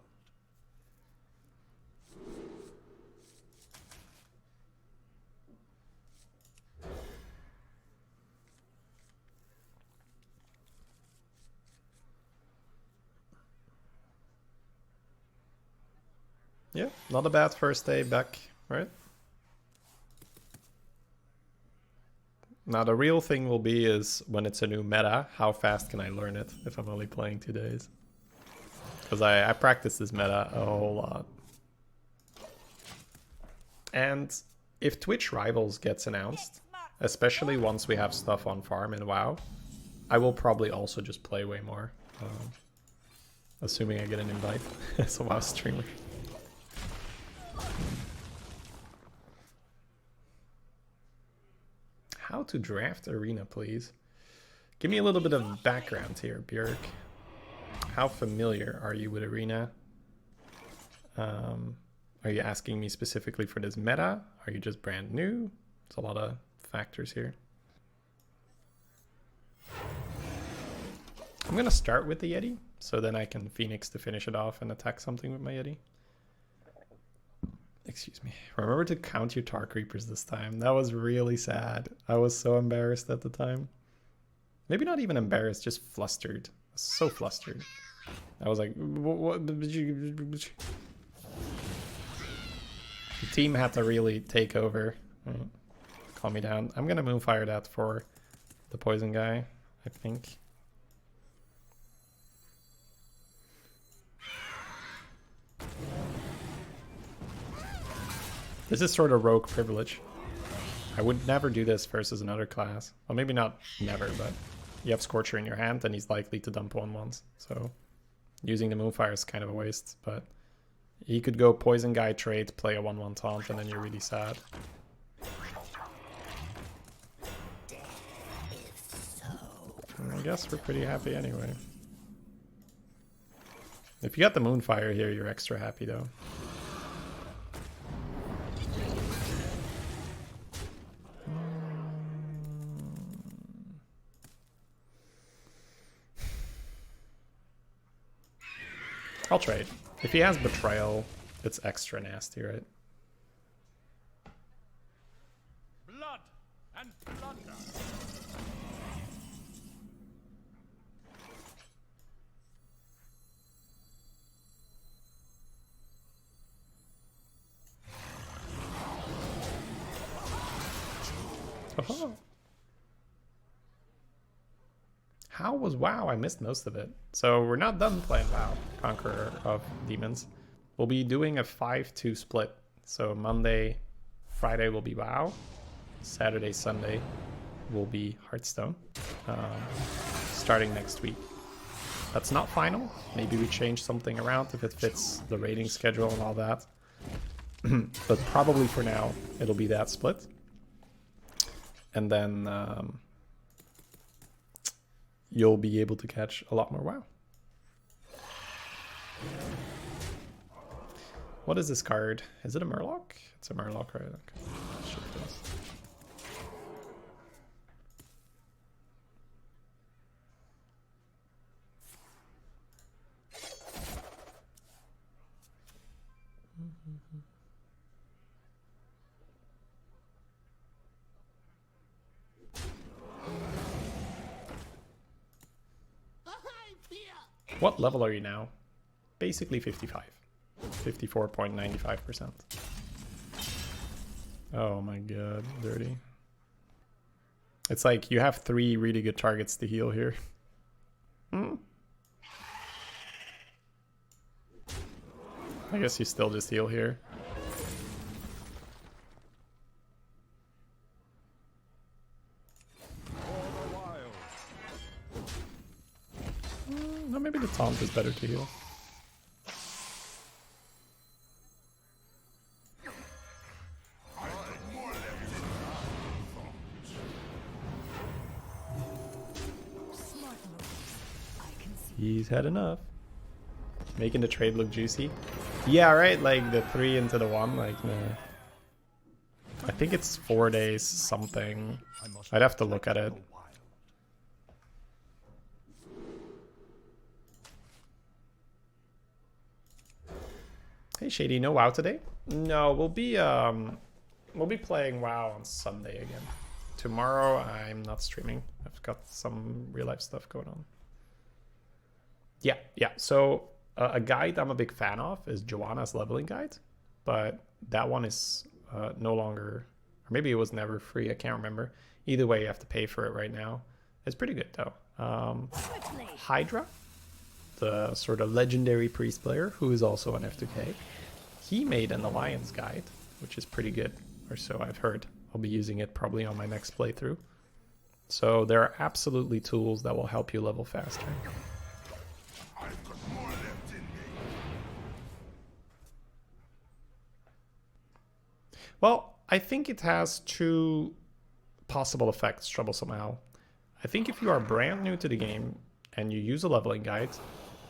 Speaker 3: Yeah, not a bad first day back, right? Now the real thing will be is when it's a new meta, how fast can I learn it if I'm only playing 2 days? Because I practice this meta a whole lot. And if Twitch Rivals gets announced, especially once we have stuff on farm in WoW, I will probably also just play way more. Assuming I get an invite as a WoW streamer. How to draft Arena, please. Give me a little bit of background here, Björk. How familiar are you with Arena? Are you asking me specifically for this meta? Are you just brand new? There's a lot of factors here. I'm gonna start with the Yeti, so then I can Phoenix to finish it off and attack something with my Yeti. Excuse me. Remember to count your Tar Creepers this time. That was really sad. I was so embarrassed at the time. Maybe not even embarrassed, just flustered. So flustered. I was like, what? The team had to really take over. Calm me down. I'm gonna Moonfire that for the poison guy, I think. This is sort of rogue privilege. I would never do this versus another class. Well, maybe not never, but you have Scorcher in your hand and he's likely to dump 1/1s. So using the Moonfire is kind of a waste, but he could go poison guy trait, play a 1/1 taunt, and then you're really sad. I guess we're pretty happy anyway. If you got the Moonfire here, you're extra happy though. I'll trade. If he has Betrayal, it's extra nasty, right?
Speaker 1: Blood and plunder.
Speaker 3: Oh. How was WoW? I missed most of it. So we're not done playing WoW, Conqueror of Demons. We'll be doing a 5-2 split. So Monday, Friday will be WoW. Saturday, Sunday will be Hearthstone. Starting next week. That's not final. Maybe we change something around if it fits the rating schedule and all that. But probably for now, it'll be that split. And then you'll be able to catch a lot more WoW. What is this card? Is it a Murloc? It's a Murloc, right? Okay. Shit, yes. What level are you now? Basically 55. 54.95%. Oh my god, dirty. It's like you have 3 really good targets to heal here. I guess you still just heal here. No, maybe the taunt is better to heal. He's had enough. Making the trade look juicy. Yeah, right? Like the 3 into the 1, like no. I think it's 4 days something. I'd have to look at it. Hey Shady, no WoW today? No, we'll be playing WoW on Sunday again. Tomorrow I'm not streaming. I've got some real life stuff going on. Yeah. So a guide I'm a big fan of is Joanna's leveling guide, but that one is no longer, or maybe it was never free. I can't remember. Either way, you have to pay for it right now. It's pretty good though. Hydra, the sort of legendary priest player who is also an F2K, he made an alliance guide, which is pretty good, or so I've heard. I'll be using it probably on my next playthrough. So there are absolutely tools that will help you level faster.
Speaker 5: I've got more left in me.
Speaker 3: Well, I think it has two possible effects, Troublesome Owl. I think if you are brand new to the game and you use a leveling guide,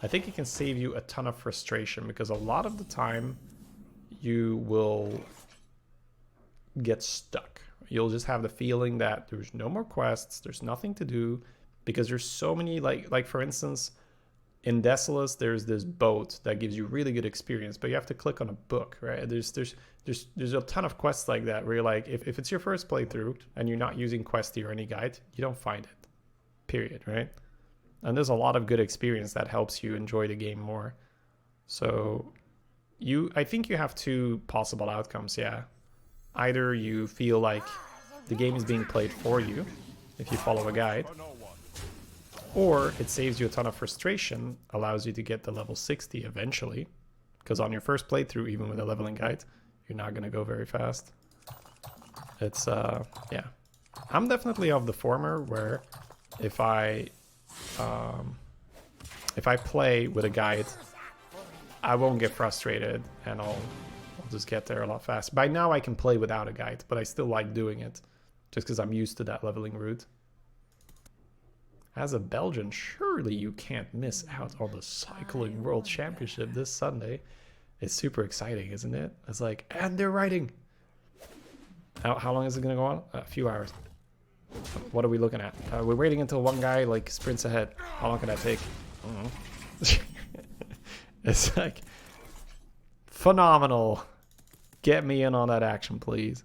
Speaker 3: I think it can save you a ton of frustration, because a lot of the time you will get stuck. You'll just have the feeling that there's no more quests, there's nothing to do, because there's so many, like for instance, in Desolus, there's this boat that gives you really good experience, but you have to click on a book, right? There's a ton of quests like that where you're like, if it's your first playthrough and you're not using Questy or any guide, you don't find it, period, right? And there's a lot of good experience that helps you enjoy the game more. So I think you have two possible outcomes, yeah. Either you feel like the game is being played for you if you follow a guide, or it saves you a ton of frustration, allows you to get to level 60 eventually, because on your first playthrough, even with a leveling guide, you're not going to go very fast. It's, yeah. I'm definitely of the former, where if I play with a guide, I won't get frustrated, and I'll just get there a lot faster. By now I can play without a guide, but I still like doing it, just because I'm used to that leveling route. As a Belgian, surely you can't miss out on the Cycling World Championship this Sunday. It's super exciting, isn't it? It's like, and they're riding. How long is it going to go on? A few hours. What are we looking at? We're waiting until one guy like sprints ahead. How long can that take? I don't know. It's like phenomenal. Get me in on that action, please.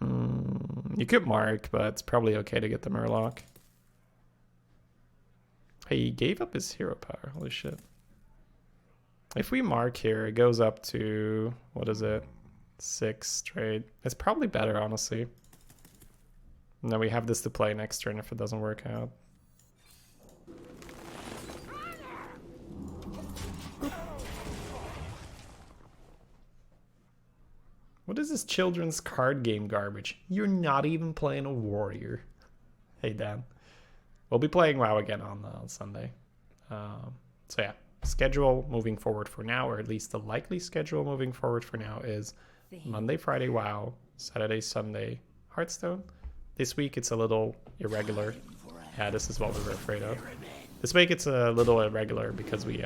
Speaker 3: You could mark, but it's probably okay to get the Murloc. Hey, he gave up his hero power. Holy shit. If we mark here, it goes up to, what is it? 6 trade. It's probably better, honestly. And then we have this to play next turn if it doesn't work out. What is this children's card game garbage? You're not even playing a warrior. Hey, Dan. We'll be playing WoW again on Sunday. So yeah, schedule moving forward for now, or at least the likely schedule moving forward for now, is Monday, Friday WoW, Saturday, Sunday Hearthstone. This week it's a little irregular. Yeah, this is what we were afraid of. This week it's a little irregular because we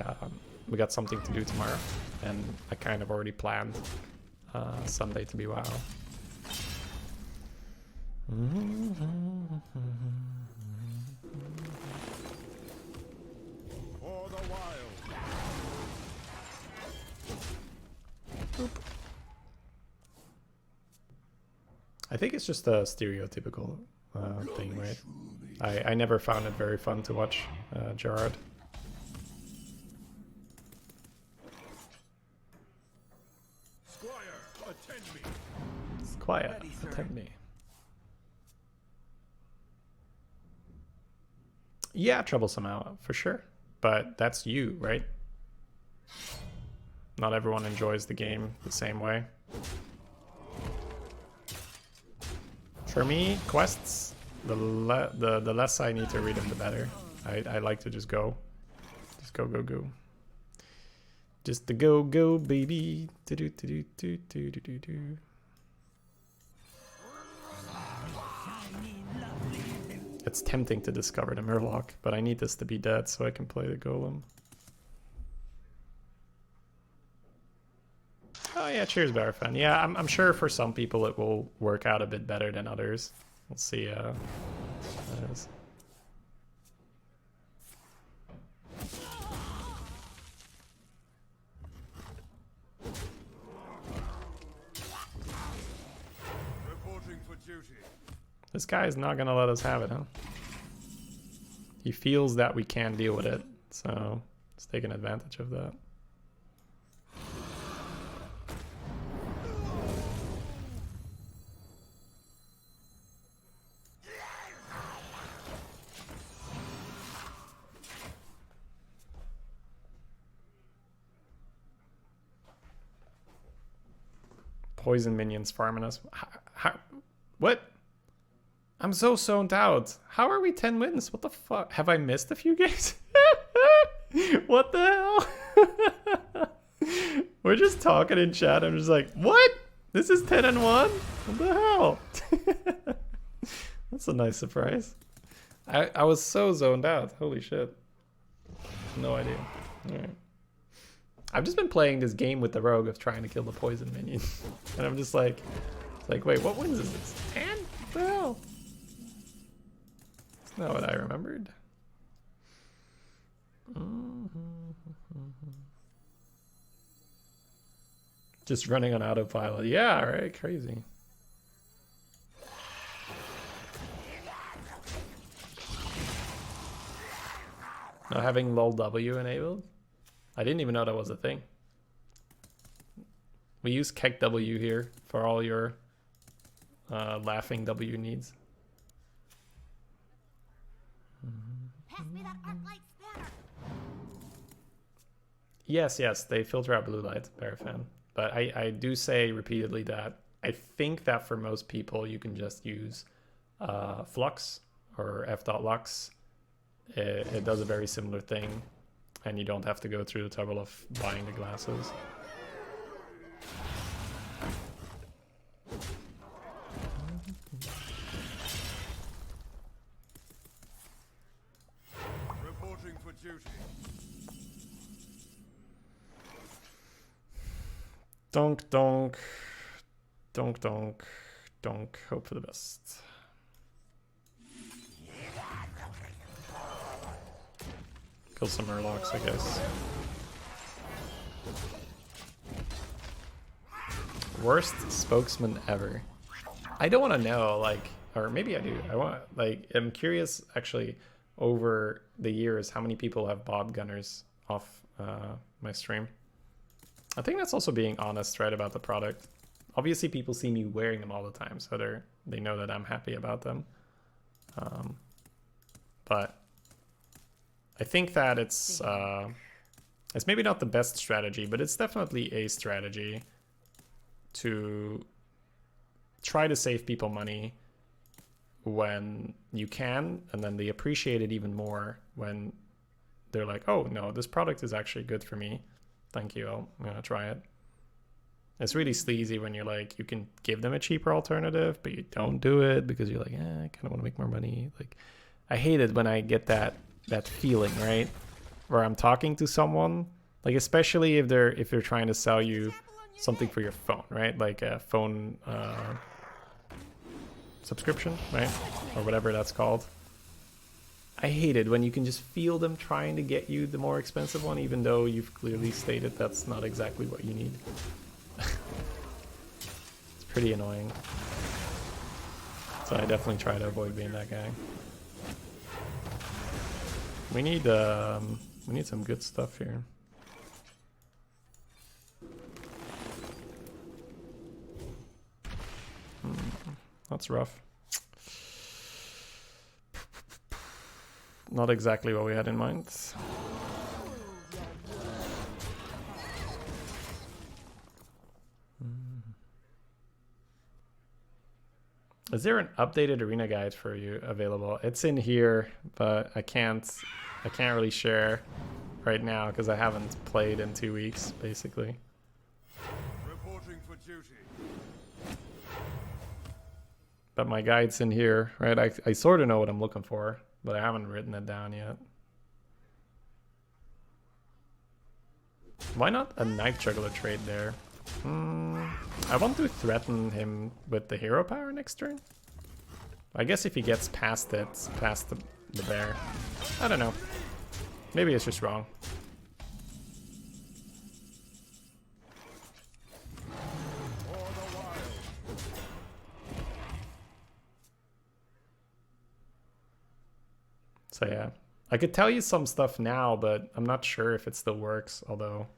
Speaker 3: got something to do tomorrow, and I kind of already planned Sunday to be WoW.
Speaker 1: For the wild.
Speaker 3: I think it's just a stereotypical thing, right? I never found it very fun to watch Gerard.
Speaker 1: Squire, attend me.
Speaker 3: It's quiet. Attend me. Yeah, troublesome out for sure, but that's you, right? Not everyone enjoys the game the same way. For me, quests, the less I need to read them, the better. I like to just go. Just go, go, go. Just the go, go, baby. Do do do do do do do do. It's tempting to discover the Murloc, but I need this to be dead so I can play the Golem. Oh yeah, cheers, Barafan. Yeah, I'm sure for some people it will work out a bit better than others. We'll see how that is.
Speaker 5: Reporting for duty.
Speaker 3: This guy is not gonna let us have it, huh? He feels that we can deal with it, so he's taking advantage of that. Poison minions farming us. What? I'm so zoned out. How are we 10 wins? What the fuck? Have I missed a few games? What the hell? We're just talking in chat. I'm just like, what? This is 10-1? What the hell? That's a nice surprise. I was so zoned out. Holy shit. No idea. Alright. I've just been playing this game with the rogue of trying to kill the poison minion. And I'm just like, it's like, wait, what wins is this? 10? What the hell? That's not what I remembered. Just running on autopilot. Yeah, right, crazy. Not having lol W enabled? I didn't even know that was a thing. We use kek W here for all your laughing W needs.
Speaker 4: Pass me that arc light spanner.
Speaker 3: Yes, they filter out blue light, Barafan. But I do say repeatedly that I think that for most people you can just use Flux or f.lux. It does a very similar thing, and you don't have to go through the trouble of buying the glasses.
Speaker 5: Reporting for duty.
Speaker 3: Donk, donk, donk, donk, donk. Hope for the best. Kill some Murlocs, I guess. Worst spokesman ever. I don't want to know, like, or maybe I do. I'm curious, actually, over the years, how many people have bought Gunners off my stream. I think that's also being honest, right, about the product. Obviously, people see me wearing them all the time, so they know that I'm happy about them. But I think that it's maybe not the best strategy, but it's definitely a strategy to try to save people money when you can, and then they appreciate it even more when they're like, oh no, this product is actually good for me. Thank you, I'm gonna try it. It's really sleazy when you're like, you can give them a cheaper alternative, but you don't do it because you're like, I kind of want to make more money. Like, I hate it when I get that feeling, right? Where I'm talking to someone, like especially if they're trying to sell you something for your phone, right? Like a phone subscription, right? Or whatever that's called. I hate it when you can just feel them trying to get you the more expensive one, even though you've clearly stated that's not exactly what you need. It's pretty annoying. So I definitely try to avoid being that guy. We need some good stuff here. That's rough. Not exactly what we had in mind. Is there an updated arena guide for you available? It's in here, but I can't really share right now because I haven't played in 2 weeks, basically.
Speaker 5: Reporting for duty.
Speaker 3: But my guide's in here, right? I sort of know what I'm looking for, but I haven't written it down yet. Why not a Night Juggler trade there? I want to threaten him with the hero power next turn. I guess if he gets past it, past the bear. I don't know. Maybe it's just wrong. So yeah, I could tell you some stuff now, but I'm not sure if it still works, although...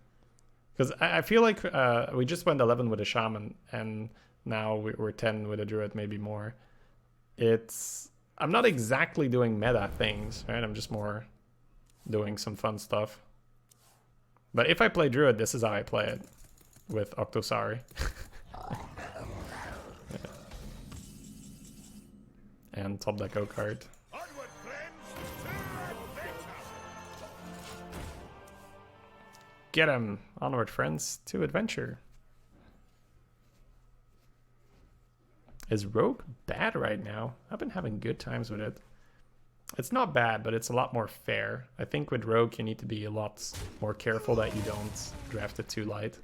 Speaker 3: Because I feel like we just went 11 with a shaman, and now we're 10 with a druid, maybe more. I'm not exactly doing meta things, right? I'm just more doing some fun stuff. But if I play druid, this is how I play it, with Octosari. Yeah. And top deck O-card.
Speaker 5: Onward, friends, to adventure.
Speaker 3: Get him! Onward, friends, to adventure. Is Rogue bad right now? I've been having good times with it. It's not bad, but it's a lot more fair. I think with Rogue you need to be a lot more careful that you don't draft it too light.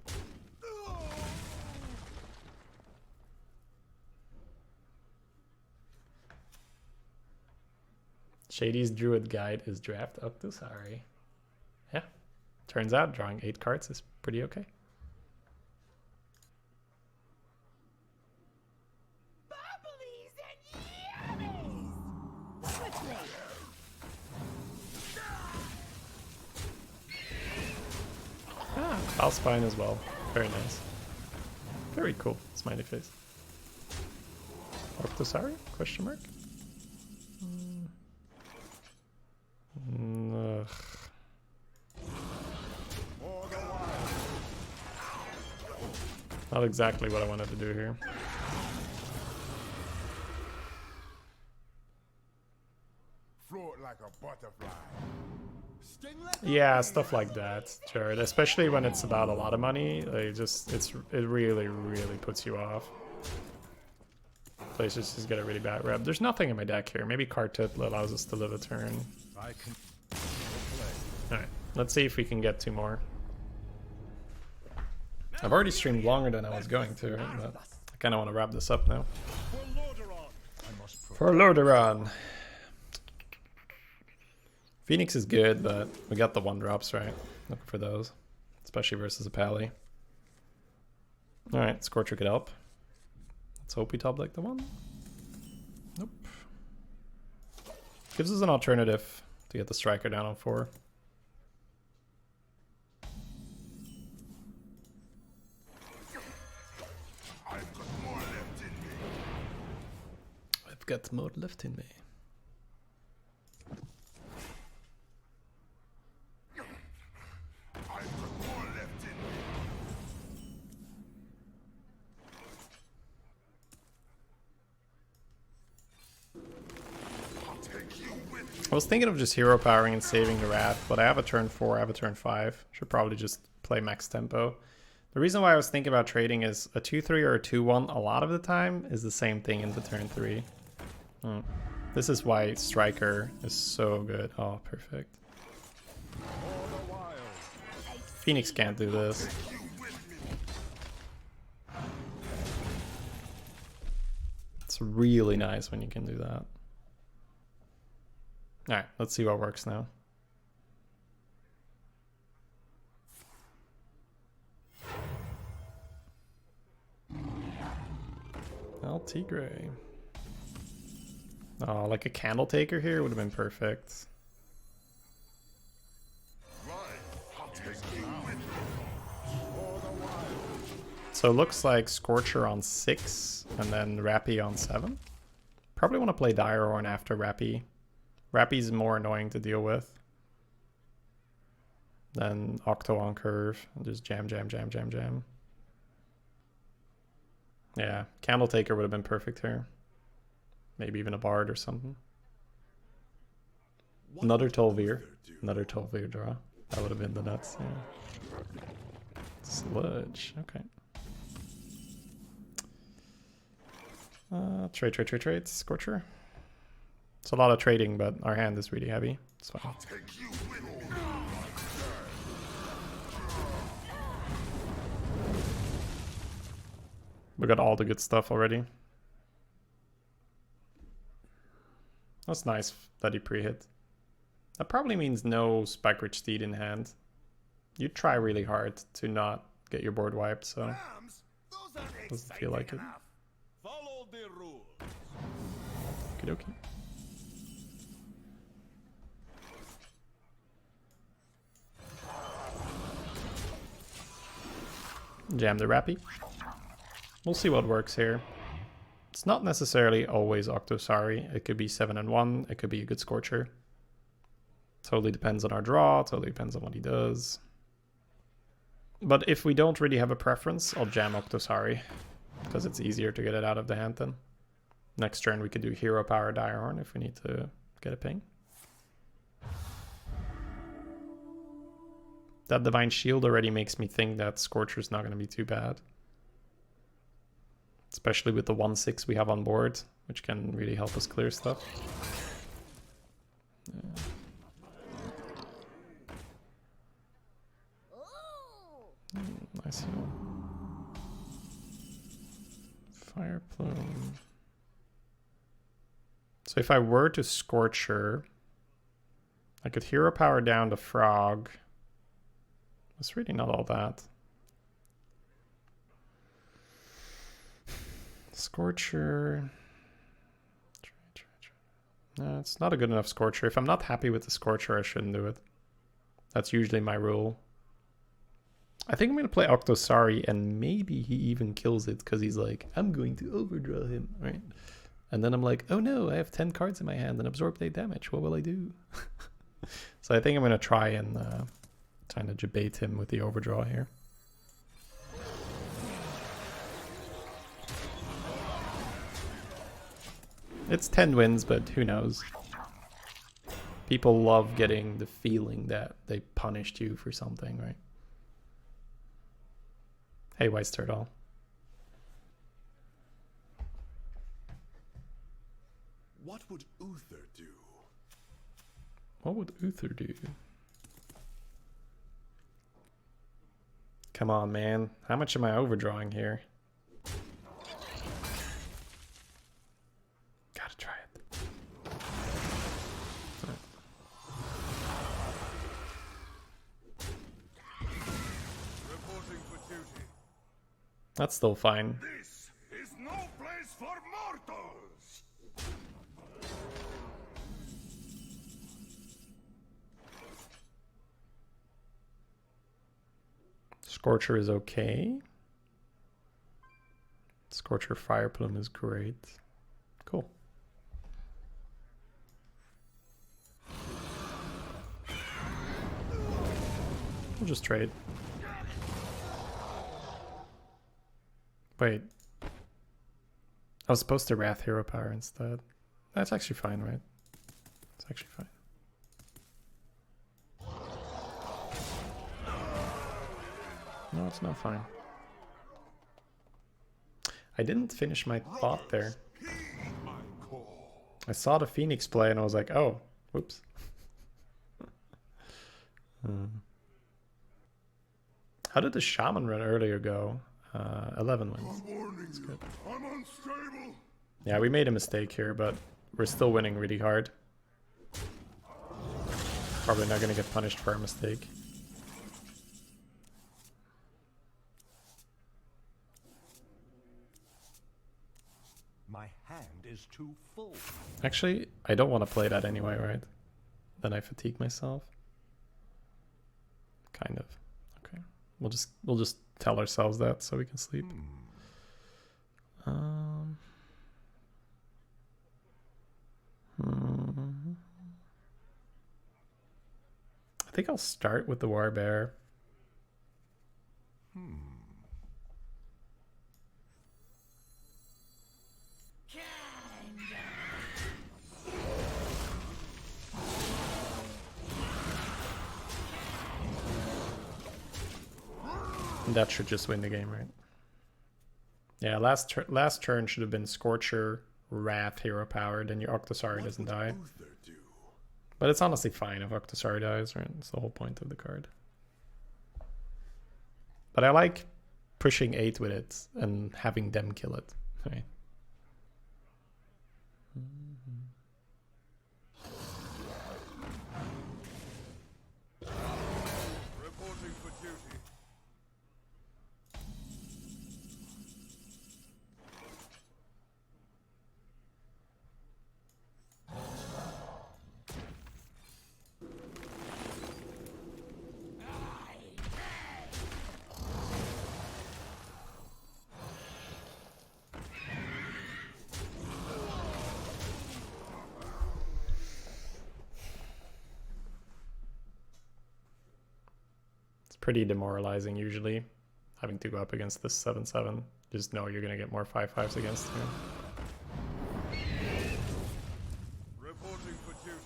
Speaker 3: Shady's Druid guide is draft Octosari. Yeah. Turns out drawing 8 cards is pretty okay.
Speaker 4: Bubblies and yummies! Quickly!
Speaker 3: Ah, Valspine as well. Very nice. Very cool. Smiley face. Octosari? Question mark? Ugh. Not exactly what I wanted to do here.
Speaker 5: Float like a butterfly. Sting like
Speaker 3: Yeah, stuff like that, sure. Especially when it's about a lot of money, like it really puts you off. Places just get a really bad rep. There's nothing in my deck here. Maybe card tip allows us to live a turn.
Speaker 1: I can
Speaker 3: Alright, let's see if we can get 2 more. I've already streamed longer than I was going to, but I kind of want to wrap this up now.
Speaker 1: for Lordaeron. I must
Speaker 3: For Lordaeron. Phoenix is good, but we got the 1-drops, right? Looking for those. Especially versus a Pally. Alright, Scorcher could help. Let's hope we top like the 1. Nope. Gives us an alternative to get the striker down on 4.
Speaker 5: I've got more left in me.
Speaker 3: I've got more left in me.
Speaker 5: I've got more left in me. I'll take you with me.
Speaker 3: I was thinking of just hero powering and saving the Wrath, but I have a turn 4, I have a turn 5. Should probably just play max tempo. The reason why I was thinking about trading is a 2-3 or a 2-1 a lot of the time is the same thing into turn 3. This is why Striker is so good. Oh, perfect. Phoenix can't do this. It's really nice when you can do that. Alright, let's see what works now. El Tigre. Oh, like a Candle Taker here would have been perfect. So it looks like Scorcher on 6 and then Rappy on 7. Probably want to play Dire Horn after Rappy. Rappy's more annoying to deal with than Octo on curve. Just jam, jam, jam, jam, jam. Yeah, Candle Taker would have been perfect here. Maybe even a bard or something.
Speaker 5: What
Speaker 3: Another
Speaker 5: would
Speaker 3: Tolvir.
Speaker 5: Uther do?
Speaker 3: Another Tolvir draw. That would have been the nuts, yeah. Sludge, okay. Trade. Scorcher. It's a lot of trading, but our hand is really heavy. It's fine.
Speaker 5: Take you with me.
Speaker 3: We got all the good stuff already. That's nice that he pre-hit. That probably means no Spike-Rich Steed in hand. You try really hard to not get your board wiped, so
Speaker 2: Rams, those aren't
Speaker 3: doesn't feel like it.
Speaker 2: exciting enough. Follow the rules.
Speaker 3: Okie dokie. Jam the Rappy. We'll see what works here. It's not necessarily always Octosari. It could be 7 and 1. It could be a good Scorcher. Totally depends on our draw. Totally depends on what he does. But if we don't really have a preference, I'll jam Octosari. Because it's easier to get it out of the hand then. Next turn we could do Hero Power Direhorn if we need to get a ping. That Divine Shield already makes me think that Scorcher's not going to be too bad. Especially with the 1/6 we have on board, which can really help us clear stuff. Yeah. Nice heal. Fire Plume. So if I were to Scorcher, I could Hero Power down the Frog. It's really not all that. Scorcher. No, it's not a good enough Scorcher. If I'm not happy with the Scorcher, I shouldn't do it. That's usually my rule. I think I'm going to play Octosari, and maybe he even kills it because he's like, I'm going to overdraw him, right? And then I'm like, oh no, I have 10 cards in my hand and absorb 8 damage. What will I do? So I think I'm going to try and kind of debate him with the overdraw here. It's 10 wins, but who knows? People love getting the feeling that they punished you for something, right? Hey, Wise Turtle.
Speaker 5: What would Uther do?
Speaker 3: What would Uther do? Come on, man. How much am I overdrawing here? Gotta try it.
Speaker 5: Reporting for duty.
Speaker 3: That's still fine.
Speaker 5: This is no place for mortals.
Speaker 3: Scorcher is okay. Scorcher Fire Plume is great. Cool. We'll just trade. Wait. I was supposed to Wrath Hero Power instead. That's actually fine, right? It's actually fine. No, it's not fine. I didn't finish my thought there. I saw the Phoenix play and I was like, oh, whoops. How did the Shaman run earlier go? 11 wins. That's good.
Speaker 5: I'm unstable.
Speaker 3: Yeah, we made a mistake here, but we're still winning really hard. Probably not going to get punished for our mistake.
Speaker 1: My hand is too full.
Speaker 3: Actually, I don't want to play that anyway, right? Then I fatigue myself. Kind of. Okay. We'll just tell ourselves that so we can sleep. I think I'll start with the Warbear. That should just win the game, right? Yeah, last turn should have been Scorcher, Wrath, Hero Power, then your Octosari doesn't die. But it's honestly fine if Octosari dies, right? It's the whole point of the card. But I like pushing 8 with it and having them kill it, right?
Speaker 2: Reporting for duty.
Speaker 3: Pretty demoralizing usually, having to go up against this 7/7. Just know you're gonna get more 5/5s against you.
Speaker 2: Reporting for duty.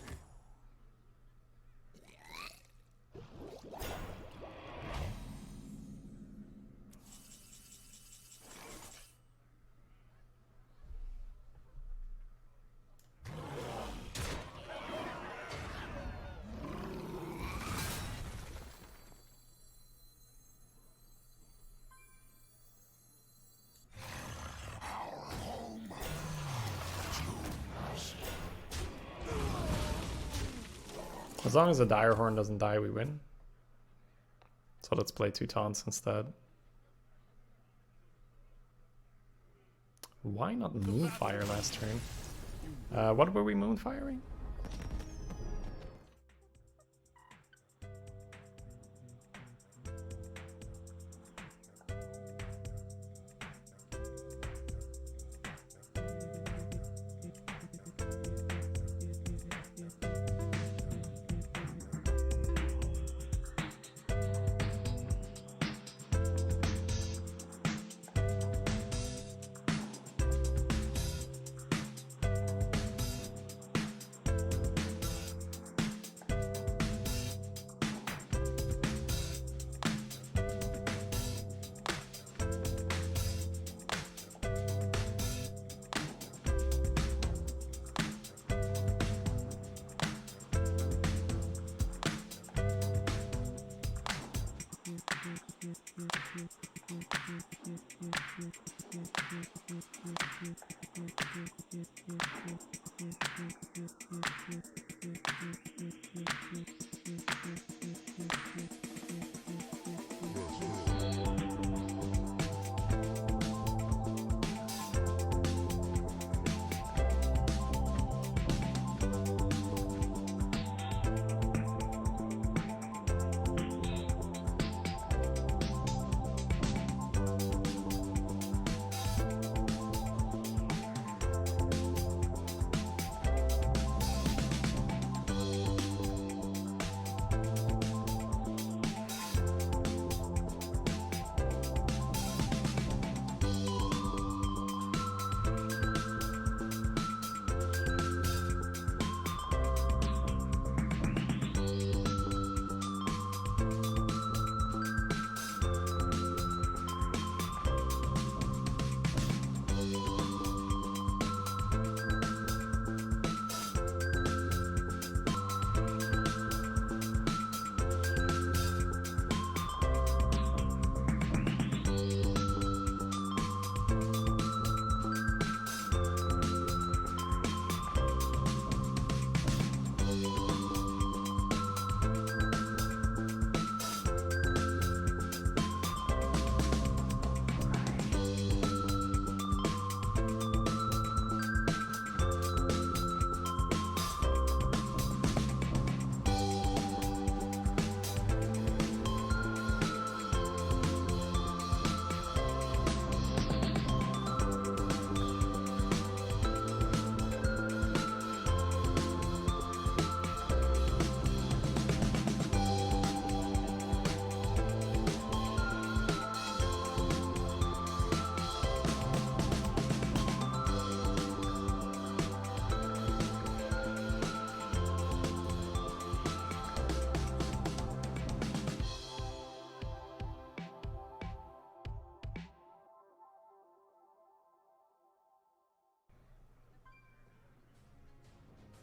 Speaker 3: As long as the Direhorn doesn't die, we win. So let's play 2 taunts instead. Why not Moonfire last turn? What were we Moonfiring?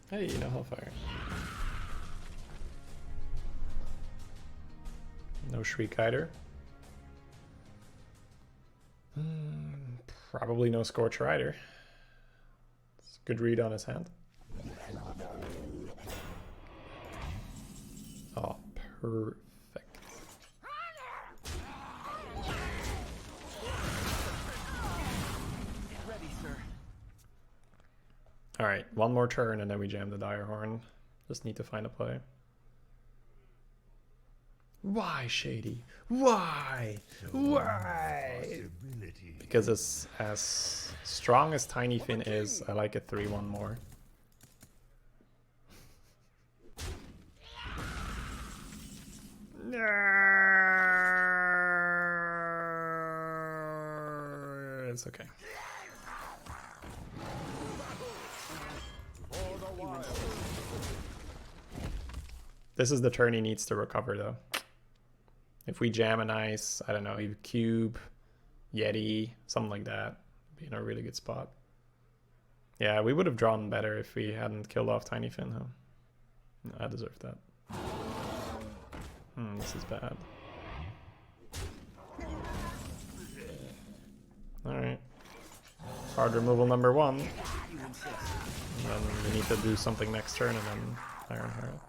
Speaker 3: Hey, no Hellfire. No Shriek either. Probably no Scorcher either. It's a good read on his hand. Oh, perfect. Alright, one more turn and then we jam the Dire Horn. Just need to find a play. Why, Shady? Why? Why? Because as strong as Tiny Fin is, I like a 3-1 more. It's okay. This is the turn he needs to recover, though. If we jam an ice, I don't know, either Cube, Yeti, something like that, be in a really good spot. Yeah, we would have drawn better if we hadn't killed off Tiny Fin, huh? No, I deserve that. This is bad. Alright. Card removal number 1. And then we need to do something next turn, and then Ironheart.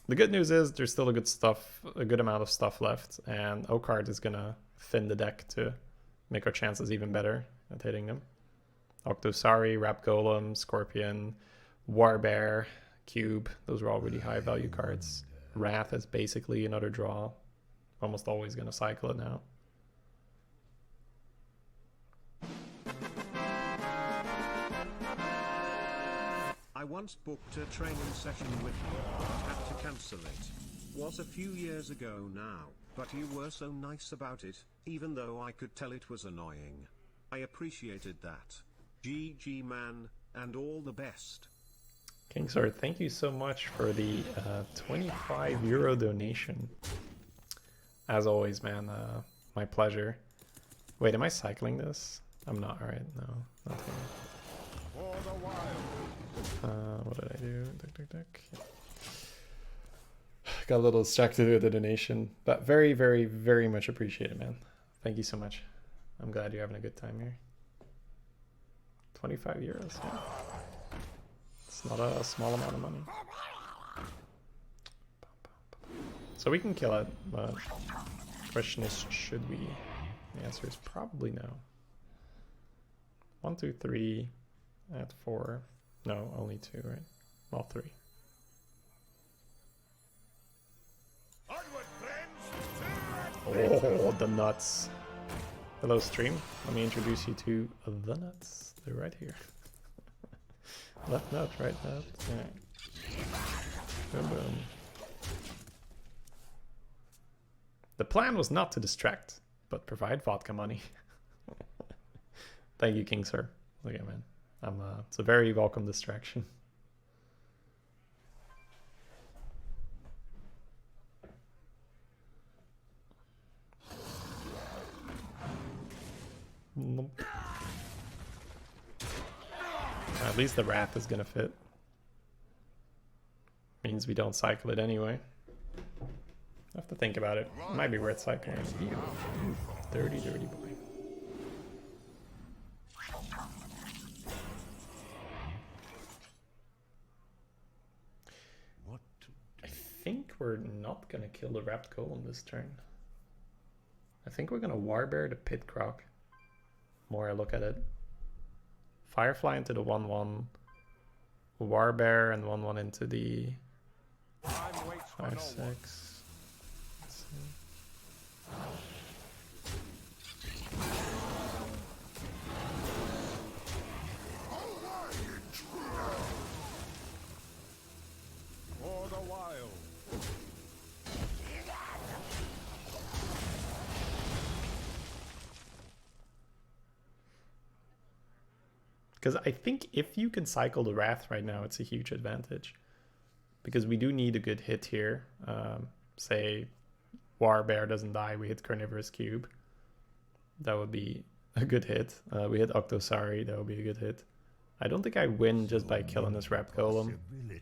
Speaker 3: The good news is there's still a good amount of stuff left, and Oakheart is gonna thin the deck to make our chances even better at hitting them. Octosari, Rap Golem, Scorpion, Warbear, Cube, those are all really high value cards. Wrath is basically another draw. Almost always gonna cycle it now.
Speaker 7: I once booked a training session with you, but had to cancel it. Was a few years ago now, but you were so nice about it, even though I could tell it was annoying. I appreciated that. GG man, and all the best.
Speaker 3: Kingsword, thank you so much for the €25 donation. As always, man, my pleasure. Wait, am I cycling this? I'm not, right? No, nothing. What did I do? Yeah. Got a little distracted with the donation, but very, very, very much appreciated, man. Thank you so much. I'm glad you're having a good time here. €25, yeah. It's not a small amount of money. So we can kill it, but the question is, should we? The answer is probably no. 1, 2, 3 at 4. No, only 2, right? Well, 3. Oh, the nuts. Hello, stream. Let me introduce you to the nuts. They're right here. Left nut, right nut. Alright. Boom, boom. The plan was not to distract, but provide vodka money. Thank you, King Sir. Look at man. It's a very welcome distraction. Nope. At least the Wrath is gonna fit. Means we don't cycle it anyway. I have to think about it. Might be worth cycling. Ew. Dirty, dirty boy. I think we're not gonna kill the Wrapped Golem this turn. I think we're gonna Warbear the Pit Croc. More I look at it. Firefly into the 1/1. Warbear and 1/1 into the 5/6.
Speaker 2: For the wild.
Speaker 3: Because I think if you can cycle the Wrath right now, it's a huge advantage. Because we do need a good hit here. Say Warbear doesn't die, we hit Carnivorous Cube. That would be a good hit. We hit Octosari, that would be a good hit. I don't think I win just by killing this Rap Golem. I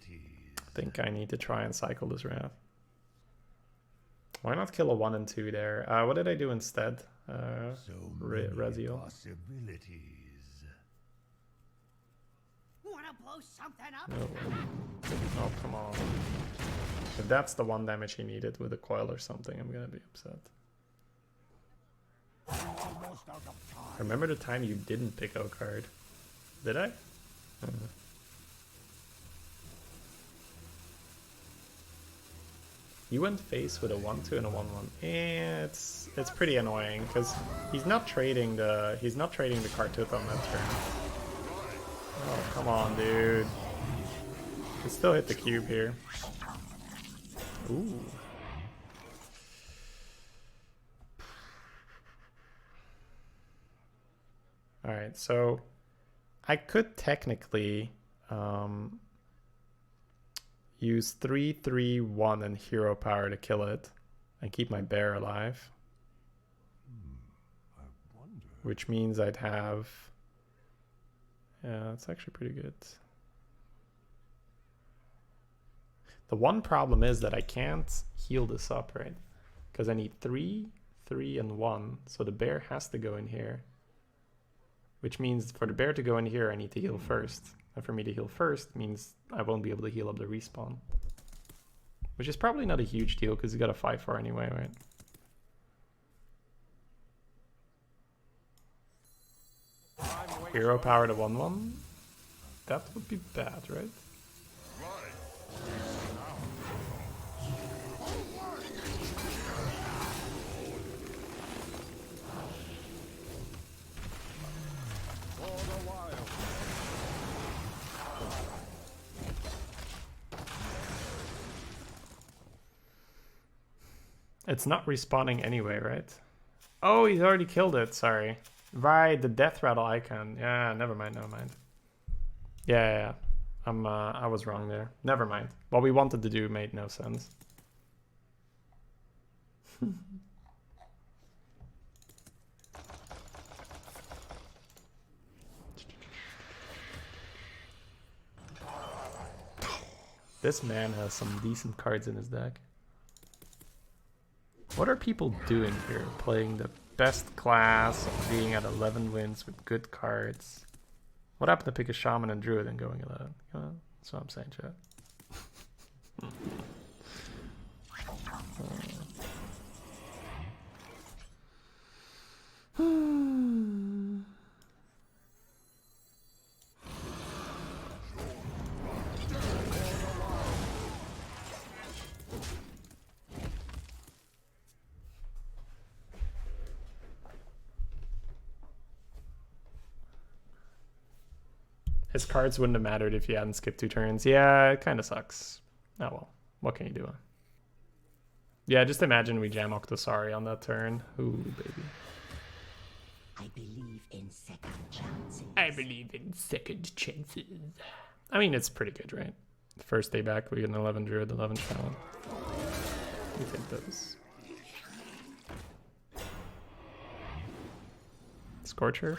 Speaker 3: think I need to try and cycle this Wrath. Why not kill a 1 and 2 there? What did I do instead? Reziel.
Speaker 4: Wanna blow something up?
Speaker 3: Oh, come on. If that's the 1 damage he needed with a coil or something, I'm gonna be upset. Remember the time you didn't pick a card? Did I? You went face with a 1-2 and a 1-1. It's pretty annoying because he's not trading the Kartut on that turn. Oh, come on, dude. Can still hit the cube here. Ooh. Alright, so I could technically use 3-3-1 and hero power to kill it and keep my bear alive.
Speaker 1: I wonder.
Speaker 3: Which means I'd have... Yeah, that's actually pretty good. The one problem is that I can't heal this up, right? Because I need 3, 3, and 1. So the bear has to go in here. Which means for the bear to go in here, I need to heal first. And for me to heal first means I won't be able to heal up the respawn. Which is probably not a huge deal because he's got a 5-4 anyway, right? Hero power to 1-1? That would be bad, right? It's not respawning anyway, right? Oh, he's already killed it. Sorry. Right, the death rattle icon. Yeah, never mind. Yeah. I was wrong there. Never mind. What we wanted to do made no sense. This man has some decent cards in his deck. What are people doing here? Playing the best class, being at 11 wins with good cards. What happened to pick a Shaman and Druid and going 11? That's what I'm saying, chat. His cards wouldn't have mattered if you hadn't skipped 2 turns. Yeah, it kind of sucks. Oh well, what can you do? Yeah, just imagine we jam Octosari on that turn. Ooh, baby.
Speaker 4: I believe in second chances.
Speaker 3: I believe in second chances. I mean, it's pretty good, right? First day back, we get an 11 Druid, 11 Shaman. We take those. Scorcher?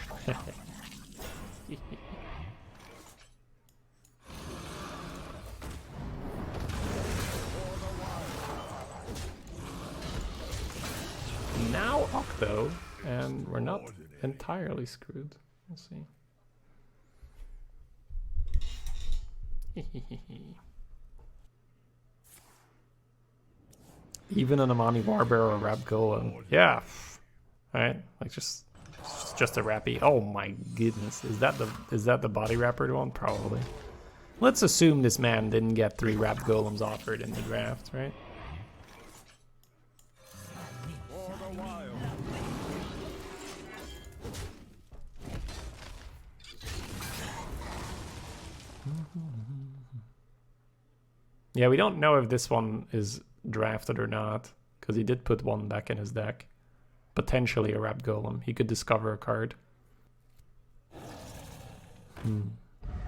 Speaker 3: Now Octo, and we're not entirely screwed. We'll see. Even an Amani Warbearer or Rap Golem. Yeah. Alright, like just a Rappy. Oh my goodness. Is that the body wrapper one? Probably. Let's assume this man didn't get 3 Rap Golems offered in the draft, right? Yeah, we don't know if this one is drafted or not, because he did put 1 back in his deck. Potentially a Rap Golem. He could discover a card.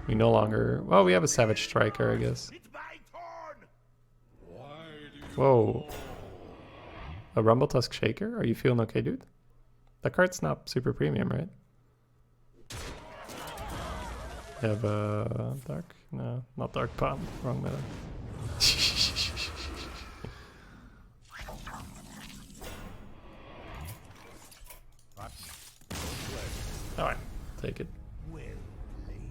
Speaker 3: We no longer... Well, we have a Savage Striker, I guess. Whoa. A Rumble Tusk Shaker? Are you feeling okay, dude? The card's not super premium, right? You have dark? No, not dark palm. Wrong meta. Alright, take it.
Speaker 1: Well played.